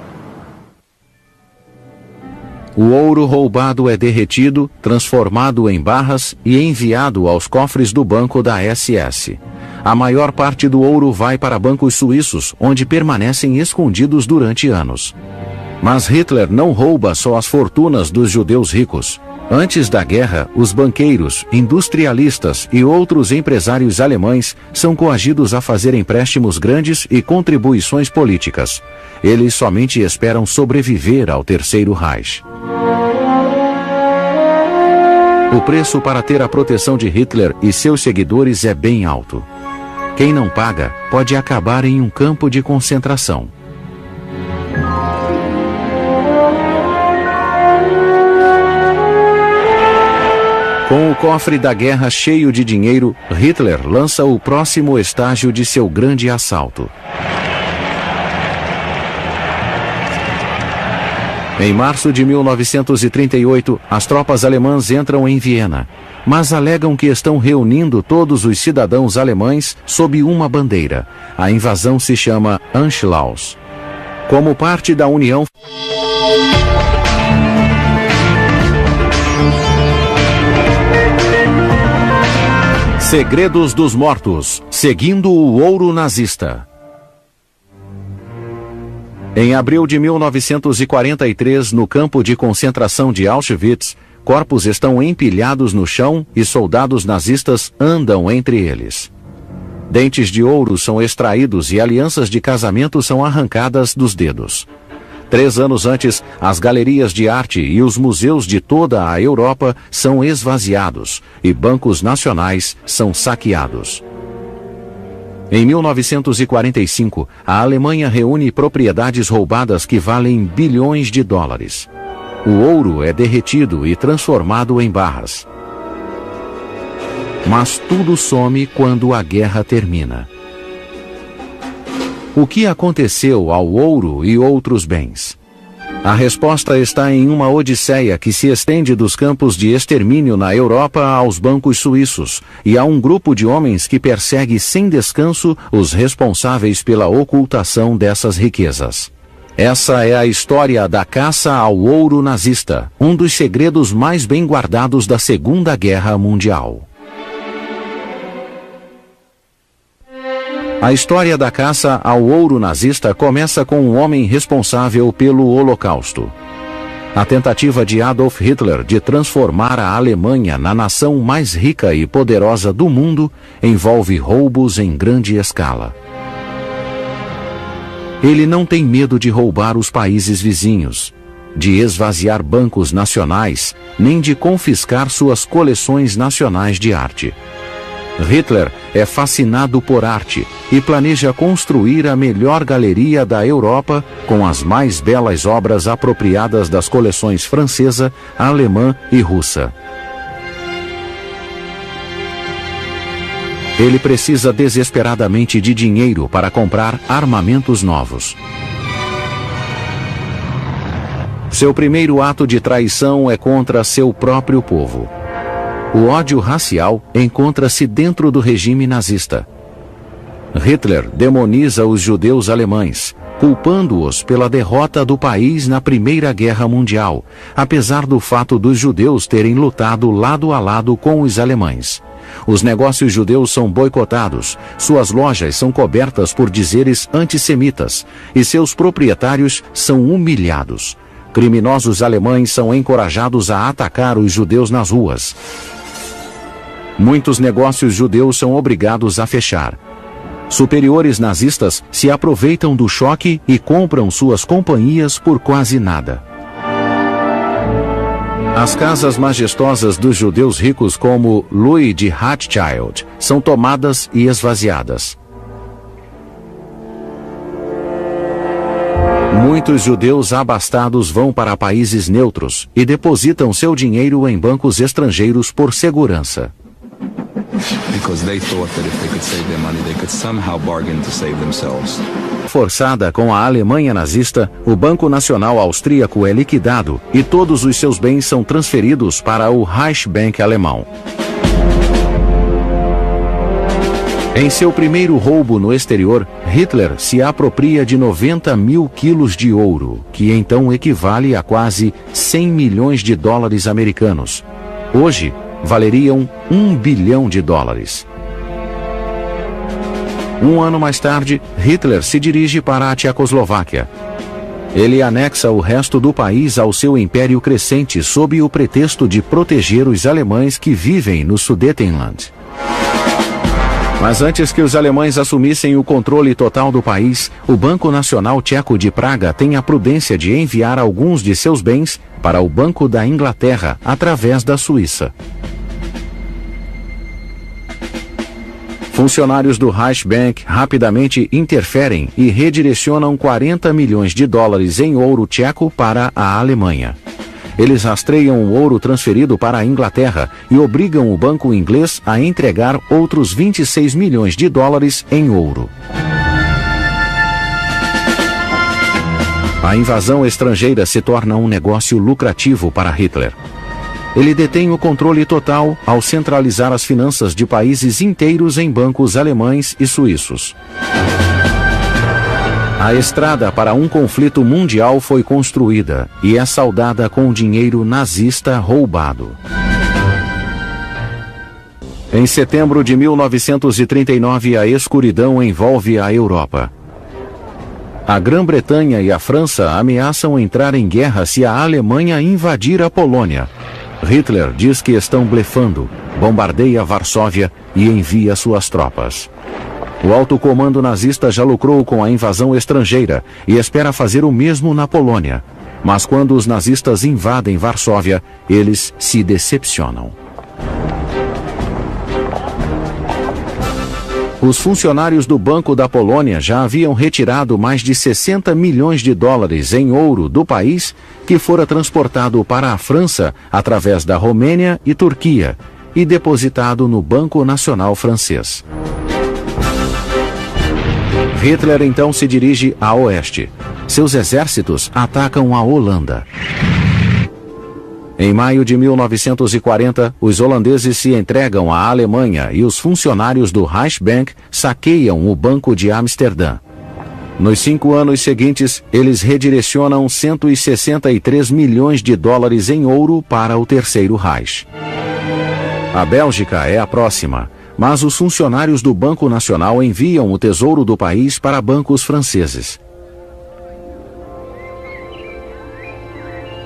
O ouro roubado é derretido, transformado em barras e enviado aos cofres do banco da SS. A maior parte do ouro vai para bancos suíços, onde permanecem escondidos durante anos. Mas Hitler não rouba só as fortunas dos judeus ricos. Antes da guerra, os banqueiros, industrialistas e outros empresários alemães são coagidos a fazer empréstimos grandes e contribuições políticas. Eles somente esperam sobreviver ao Terceiro Reich. O preço para ter a proteção de Hitler e seus seguidores é bem alto. Quem não paga pode acabar em um campo de concentração. Com o cofre da guerra cheio de dinheiro, Hitler lança o próximo estágio de seu grande assalto. Em março de 1938, as tropas alemãs entram em Viena, mas alegam que estão reunindo todos os cidadãos alemães sob uma bandeira. A invasão se chama Anschluss. Como parte da União... Segredos dos Mortos, seguindo o ouro nazista. Em abril de 1943, no campo de concentração de Auschwitz, corpos estão empilhados no chão e soldados nazistas andam entre eles. Dentes de ouro são extraídos e alianças de casamento são arrancadas dos dedos. 3 anos antes, as galerias de arte e os museus de toda a Europa são esvaziados e bancos nacionais são saqueados. Em 1945, a Alemanha reúne propriedades roubadas que valem bilhões de dólares. O ouro é derretido e transformado em barras. Mas tudo some quando a guerra termina. O que aconteceu ao ouro e outros bens? A resposta está em uma odisseia que se estende dos campos de extermínio na Europa aos bancos suíços, e há um grupo de homens que persegue sem descanso os responsáveis pela ocultação dessas riquezas. Essa é a história da caça ao ouro nazista, um dos segredos mais bem guardados da Segunda Guerra Mundial. A história da caça ao ouro nazista começa com um homem responsável pelo Holocausto. A tentativa de Adolf Hitler de transformar a Alemanha na nação mais rica e poderosa do mundo envolve roubos em grande escala. Ele não tem medo de roubar os países vizinhos, de esvaziar bancos nacionais, nem de confiscar suas coleções nacionais de arte. Hitler é fascinado por arte e planeja construir a melhor galeria da Europa com as mais belas obras apropriadas das coleções francesa, alemã e russa. Ele precisa desesperadamente de dinheiro para comprar armamentos novos. Seu primeiro ato de traição é contra seu próprio povo. O ódio racial encontra-se dentro do regime nazista. Hitler demoniza os judeus alemães, culpando-os pela derrota do país na Primeira Guerra Mundial, apesar do fato dos judeus terem lutado lado a lado com os alemães. Os negócios judeus são boicotados, suas lojas são cobertas por dizeres antissemitas e seus proprietários são humilhados. Criminosos alemães são encorajados a atacar os judeus nas ruas. Muitos negócios judeus são obrigados a fechar. Superiores nazistas se aproveitam do choque e compram suas companhias por quase nada. As casas majestosas dos judeus ricos como Louis de Rothschild são tomadas e esvaziadas. Muitos judeus abastados vão para países neutros e depositam seu dinheiro em bancos estrangeiros por segurança. Because they thought that if they could save their money, they could somehow bargain to save themselves. Forçada com a Alemanha nazista, o Banco Nacional Austríaco é liquidado e todos os seus bens são transferidos para o Reichsbank alemão. Em seu primeiro roubo no exterior, Hitler se apropria de 90 mil quilos de ouro, que então equivale a quase 100 milhões de dólares americanos. Hoje, valeriam $1 bilhão. Um ano mais tarde, Hitler se dirige para a Tchecoslováquia. Ele anexa o resto do país ao seu império crescente sob o pretexto de proteger os alemães que vivem no Sudetenland. Mas antes que os alemães assumissem o controle total do país, o Banco Nacional Tcheco de Praga tem a prudência de enviar alguns de seus bens para o Banco da Inglaterra através da Suíça. Funcionários do Reichsbank rapidamente interferem e redirecionam 40 milhões de dólares em ouro tcheco para a Alemanha. Eles rastreiam o ouro transferido para a Inglaterra e obrigam o banco inglês a entregar outros 26 milhões de dólares em ouro. A invasão estrangeira se torna um negócio lucrativo para Hitler. Ele detém o controle total ao centralizar as finanças de países inteiros em bancos alemães e suíços. A estrada para um conflito mundial foi construída e é saldada com dinheiro nazista roubado. Em setembro de 1939, a escuridão envolve a Europa. A Grã-Bretanha e a França ameaçam entrar em guerra se a Alemanha invadir a Polônia. Hitler diz que estão blefando, bombardeia Varsóvia e envia suas tropas. O alto comando nazista já lucrou com a invasão estrangeira e espera fazer o mesmo na Polônia. Mas quando os nazistas invadem Varsóvia, eles se decepcionam. Os funcionários do Banco da Polônia já haviam retirado mais de 60 milhões de dólares em ouro do país, que fora transportado para a França através da Romênia e Turquia e depositado no Banco Nacional Francês. Hitler então se dirige a oeste. Seus exércitos atacam a Holanda. Em maio de 1940, os holandeses se entregam à Alemanha e os funcionários do Reichsbank saqueiam o Banco de Amsterdã. Nos 5 anos seguintes, eles redirecionam 163 milhões de dólares em ouro para o Terceiro Reich. A Bélgica é a próxima, mas os funcionários do Banco Nacional enviam o tesouro do país para bancos franceses.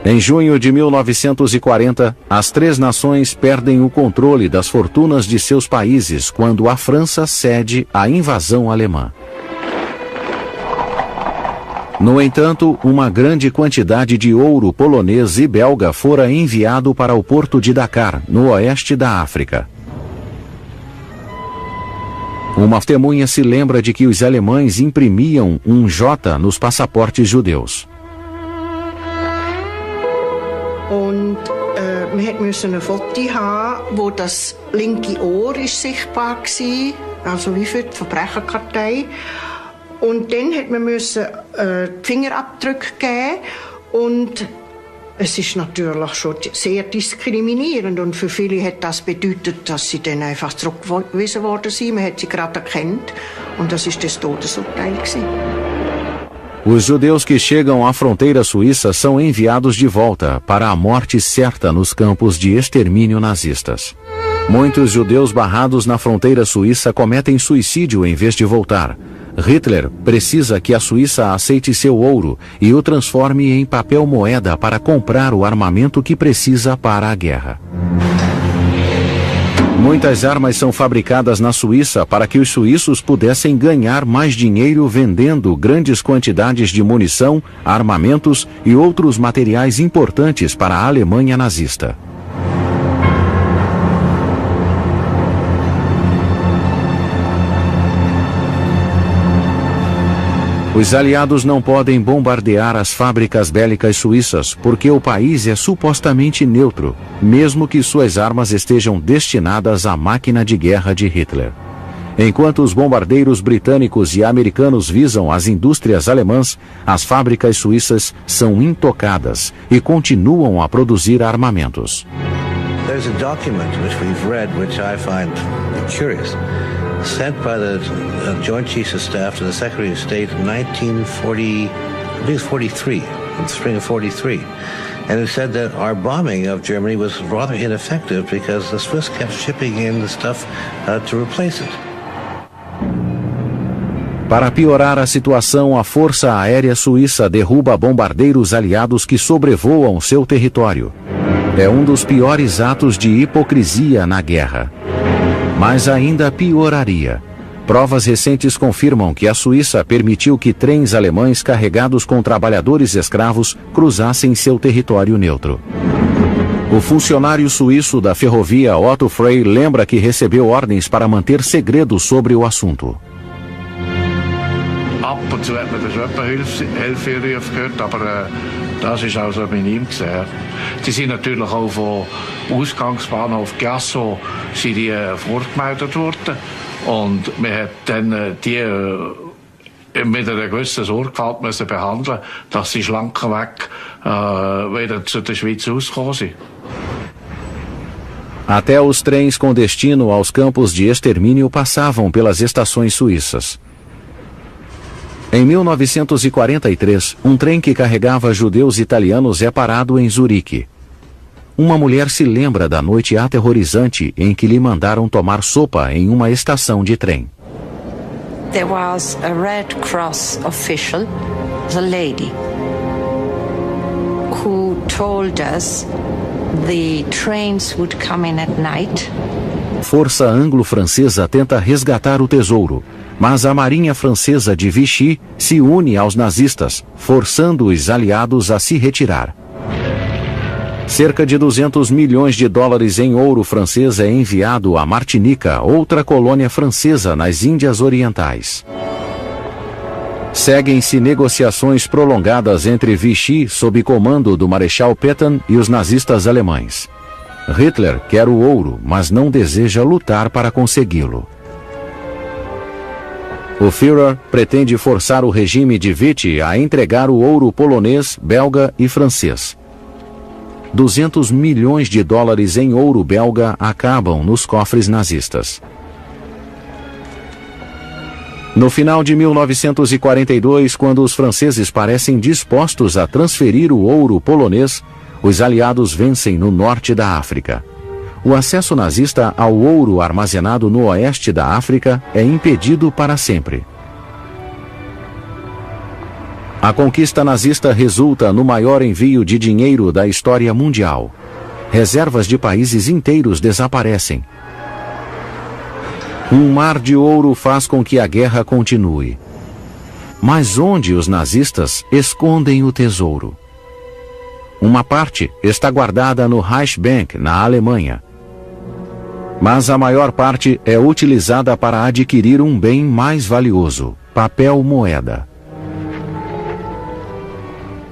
Em junho de 1940, as 3 nações perdem o controle das fortunas de seus países quando a França cede à invasão alemã. No entanto, uma grande quantidade de ouro polonês e belga fora enviado para o porto de Dakar, no oeste da África. Uma testemunha se lembra de que os alemães imprimiam um J nos passaportes judeus. Und wir mussten ein Foto haben, wo das linke Ohr ist sichtbar war, also wie für die Verbrecherkartei. Und dann hat man müssen Fingerabdrücke geben und es ist natürlich schon sehr diskriminierend und für viele hat das bedeutet, dass sie dann einfach zurückgewiesen worden sind. Man hat sie gerade erkannt und das ist das Todesurteil gewesen. Os judeus que chegam à fronteira suíça são enviados de volta para a morte certa nos campos de extermínio nazistas. Muitos judeus barrados na fronteira suíça cometem suicídio em vez de voltar. Hitler precisa que a Suíça aceite seu ouro e o transforme em papel moeda para comprar o armamento que precisa para a guerra. Muitas armas são fabricadas na Suíça para que os suíços pudessem ganhar mais dinheiro vendendo grandes quantidades de munição, armamentos e outros materiais importantes para a Alemanha nazista. Os aliados não podem bombardear as fábricas bélicas suíças porque o país é supostamente neutro, mesmo que suas armas estejam destinadas à máquina de guerra de Hitler. Enquanto os bombardeiros britânicos e americanos visam as indústrias alemãs, as fábricas suíças são intocadas e continuam a produzir armamentos. There's a document which we've read, which I find curious, sent by the Joint Chiefs of Staff to the Secretary of State in 1940, I believe 43, in the spring of 43. And it said that our bombing of Germany was rather ineffective because the Swiss kept shipping in the stuff to replace it. Para piorar a situação, a Força Aérea Suíça derruba bombardeiros aliados que sobrevoam seu território. É um dos piores atos de hipocrisia na guerra. Mas ainda pioraria. Provas recentes confirmam que a Suíça permitiu que trens alemães carregados com trabalhadores escravos cruzassem seu território neutro. O funcionário suíço da ferrovia Otto Frey lembra que recebeu ordens para manter segredo sobre o assunto. Ab und zu hat man das etwa Hilferufe gehört, aber das ist also minim gesehen. Die sind natürlich auch vom Ausgangsbahnhof Giasso vorgemeldet worden und man hat dann die mit einer gewissen Sorgfalt müssen behandeln, dass sie schlankenweg wieder zu der Schweiz ausgekommen sind. Até os trens com destino aos campos de extermínio passavam pelas estações suíças. Em 1943, um trem que carregava judeus italianos é parado em Zurique. Uma mulher se lembra da noite aterrorizante em que lhe mandaram tomar sopa em uma estação de trem. There was a Red Cross official, the lady, who told us the trains would come in at night. Força anglo-francesa tenta resgatar o tesouro, mas a marinha francesa de Vichy se une aos nazistas, forçando os aliados a se retirar. Cerca de 200 milhões de dólares em ouro francês é enviado a Martinica, outra colônia francesa nas Índias Orientais. Seguem-se negociações prolongadas entre Vichy, sob comando do Marechal Pétain, e os nazistas alemães. Hitler quer o ouro, mas não deseja lutar para consegui-lo. O Führer pretende forçar o regime de Vichy a entregar o ouro polonês, belga e francês. 200 milhões de dólares em ouro belga acabam nos cofres nazistas. No final de 1942, quando os franceses parecem dispostos a transferir o ouro polonês, os aliados vencem no norte da África. O acesso nazista ao ouro armazenado no oeste da África é impedido para sempre. A conquista nazista resulta no maior envio de dinheiro da história mundial. Reservas de países inteiros desaparecem. Um mar de ouro faz com que a guerra continue. Mas onde os nazistas escondem o tesouro? Uma parte está guardada no Reichsbank, na Alemanha. Mas a maior parte é utilizada para adquirir um bem mais valioso, papel moeda.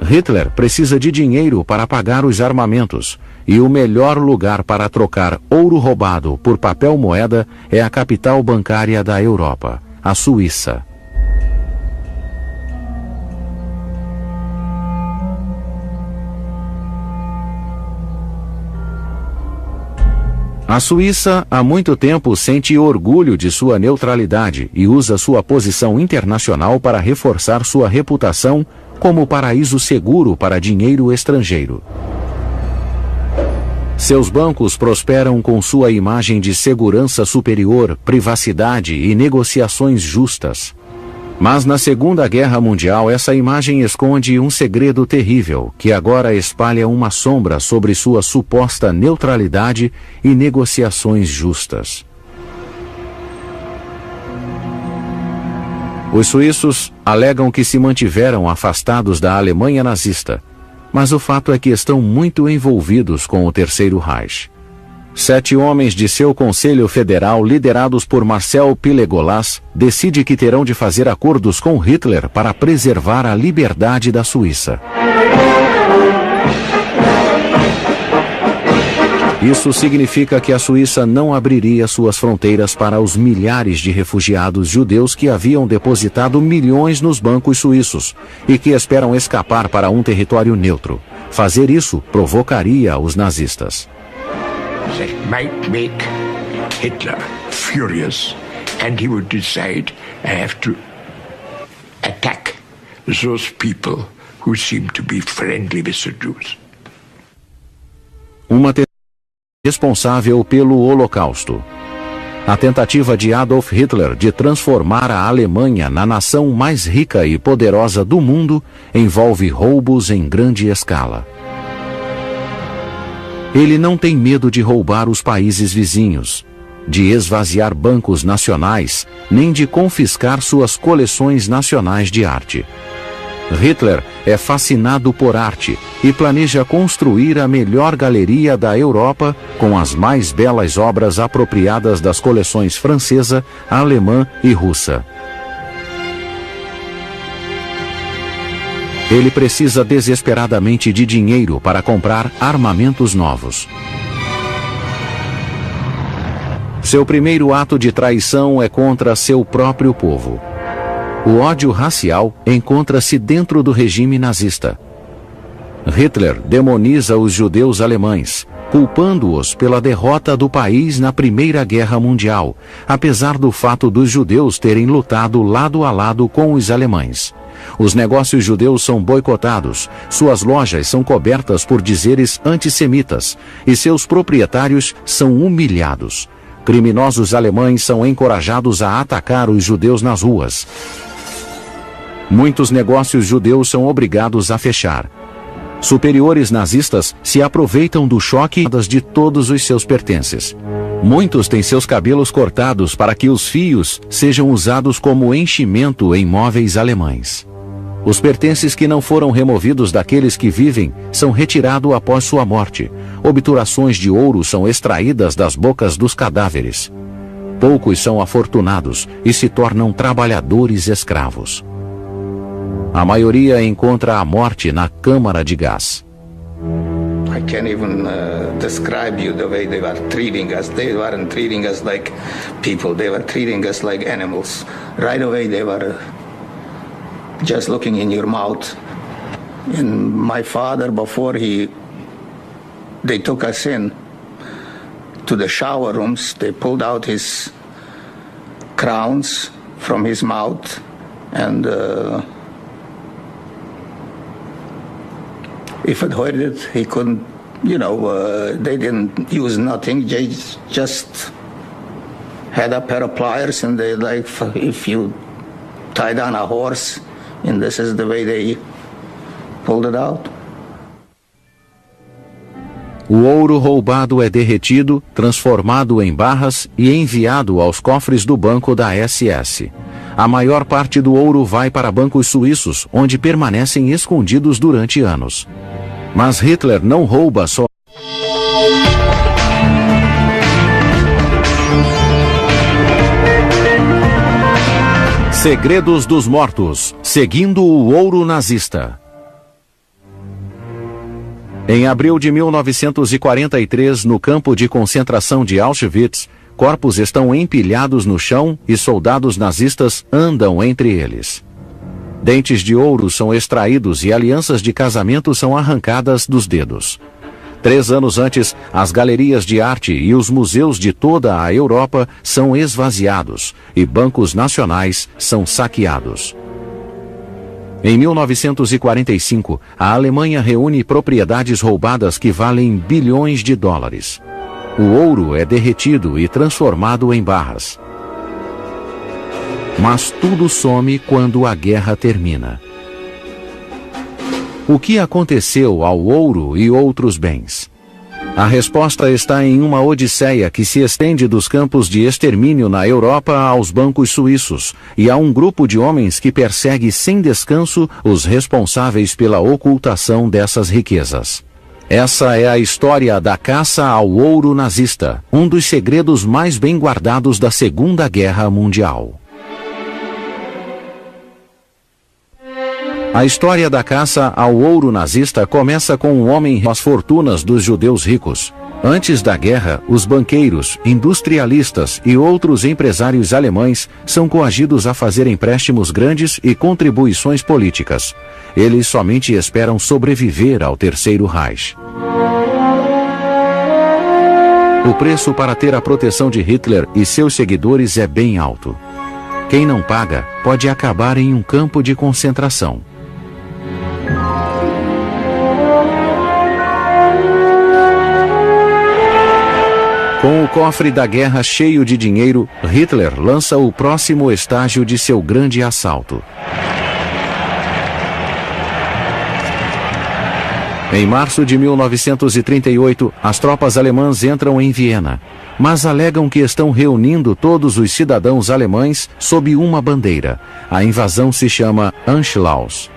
Hitler precisa de dinheiro para pagar os armamentos, e o melhor lugar para trocar ouro roubado por papel moeda é a capital bancária da Europa, a Suíça. A Suíça, há muito tempo, sente orgulho de sua neutralidade e usa sua posição internacional para reforçar sua reputação como paraíso seguro para dinheiro estrangeiro. Seus bancos prosperam com sua imagem de segurança superior, privacidade e negociações justas. Mas na Segunda Guerra Mundial essa imagem esconde um segredo terrível, que agora espalha uma sombra sobre sua suposta neutralidade e negociações justas. Os suíços alegam que se mantiveram afastados da Alemanha nazista, mas o fato é que estão muito envolvidos com o Terceiro Reich. 7 homens de seu Conselho Federal, liderados por Marcel Pilegolas, decidem que terão de fazer acordos com Hitler para preservar a liberdade da Suíça. Isso significa que a Suíça não abriria suas fronteiras para os milhares de refugiados judeus que haviam depositado milhões nos bancos suíços e que esperam escapar para um território neutro. Fazer isso provocaria os nazistas. That might make Hitler furious, and he would decide, I have to attack those people who seem to be friendly with the Jews. Uma responsável pelo Holocausto. A tentativa de Adolf Hitler de transformar a Alemanha na nação mais rica e poderosa do mundo envolve roubos em grande escala. Ele não tem medo de roubar os países vizinhos, de esvaziar bancos nacionais, nem de confiscar suas coleções nacionais de arte. Hitler é fascinado por arte e planeja construir a melhor galeria da Europa com as mais belas obras apropriadas das coleções francesa, alemã e russa. Ele precisa desesperadamente de dinheiro para comprar armamentos novos. Seu primeiro ato de traição é contra seu próprio povo. O ódio racial encontra-se dentro do regime nazista. Hitler demoniza os judeus alemães, culpando-os pela derrota do país na Primeira Guerra Mundial, apesar do fato dos judeus terem lutado lado a lado com os alemães. Os negócios judeus são boicotados, suas lojas são cobertas por dizeres antissemitas e seus proprietários são humilhados. Criminosos alemães são encorajados a atacar os judeus nas ruas. Muitos negócios judeus são obrigados a fechar. Superiores nazistas se aproveitam do choque de todos os seus pertences. Muitos têm seus cabelos cortados para que os fios sejam usados como enchimento em móveis alemães. Os pertences que não foram removidos daqueles que vivem são retirados após sua morte. Obturações de ouro são extraídas das bocas dos cadáveres. Poucos são afortunados e se tornam trabalhadores escravos. A maioria encontra a morte na câmara de gás. I can't even describe you the way they were treating us. They weren't treating us like people. They were treating us like animals. Right away they were just looking in your mouth. And my father, before they took us in to the shower rooms, they pulled out his crowns from his mouth and if it hurted, he couldn't, they didn't use nothing. They just had a pair of pliers and they if you tie down a horse, and this is the way they pulled it out. O ouro roubado é derretido, transformado em barras e enviado aos cofres do banco da SS. A maior parte do ouro vai para bancos suíços, onde permanecem escondidos durante anos. Mas Hitler não rouba só Segredos dos Mortos, seguindo o ouro nazista. Em abril de 1943, no campo de concentração de Auschwitz, corpos estão empilhados no chão e soldados nazistas andam entre eles. Dentes de ouro são extraídos e alianças de casamento são arrancadas dos dedos. 3 anos antes, as galerias de arte e os museus de toda a Europa são esvaziados e bancos nacionais são saqueados. Em 1945, a Alemanha reúne propriedades roubadas que valem bilhões de dólares. O ouro é derretido e transformado em barras. Mas tudo some quando a guerra termina. O que aconteceu ao ouro e outros bens? A resposta está em uma odisseia que se estende dos campos de extermínio na Europa aos bancos suíços, e a um grupo de homens que persegue sem descanso os responsáveis pela ocultação dessas riquezas. Essa é a história da caça ao ouro nazista, um dos segredos mais bem guardados da Segunda Guerra Mundial. A história da caça ao ouro nazista começa com um homem com as fortunas dos judeus ricos. Antes da guerra, os banqueiros, industrialistas e outros empresários alemães são coagidos a fazer empréstimos grandes e contribuições políticas. Eles somente esperam sobreviver ao Terceiro Reich. O preço para ter a proteção de Hitler e seus seguidores é bem alto. Quem não paga pode acabar em um campo de concentração. Com o cofre da guerra cheio de dinheiro, Hitler lança o próximo estágio de seu grande assalto. Em março de 1938, as tropas alemãs entram em Viena, mas alegam que estão reunindo todos os cidadãos alemães sob uma bandeira. A invasão se chama Anschluss.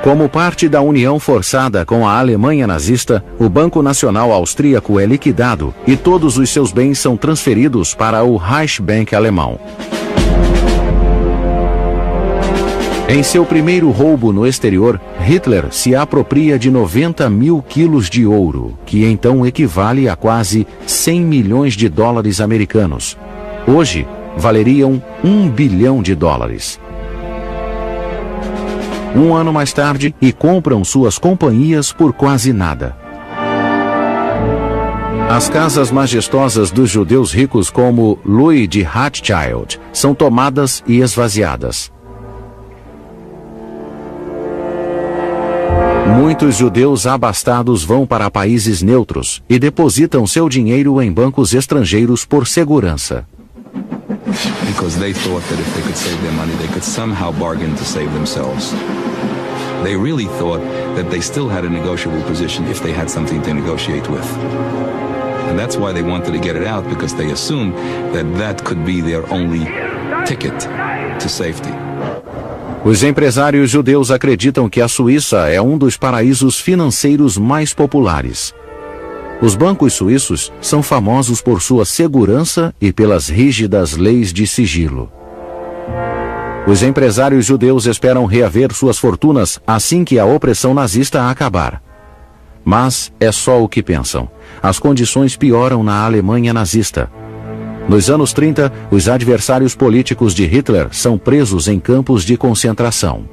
Como parte da união forçada com a Alemanha nazista, o Banco Nacional Austríaco é liquidado e todos os seus bens são transferidos para o Reichsbank alemão. Em seu primeiro roubo no exterior, Hitler se apropria de 90 mil quilos de ouro, que então equivale a quase 100 milhões de dólares americanos. Hoje, valeriam $1 bilhão. Um ano mais tarde, e compram suas companhias por quase nada. As casas majestosas dos judeus ricos como Louis de Rothschild são tomadas e esvaziadas. Muitos judeus abastados vão para países neutros e depositam seu dinheiro em bancos estrangeiros por segurança. Because they thought that if they could save their money, they could somehow bargain to save themselves. They really thought that they still had a negotiable position if they had something to negotiate with. And that's why they wanted to get it out, because they assumed that that could be their only ticket to safety. Os empresários judeus acreditam que a Suíça é um dos paraísos financeiros mais populares. Os bancos suíços são famosos por sua segurança e pelas rígidas leis de sigilo. Os empresários judeus esperam reaver suas fortunas assim que a opressão nazista acabar. Mas é só o que pensam. As condições pioram na Alemanha nazista. Nos anos 30, os adversários políticos de Hitler são presos em campos de concentração.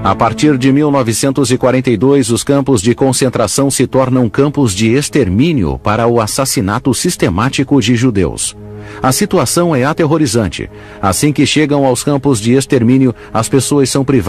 A partir de 1942, os campos de concentração se tornam campos de extermínio para o assassinato sistemático de judeus. A situação é aterrorizante. Assim que chegam aos campos de extermínio, as pessoas são privadas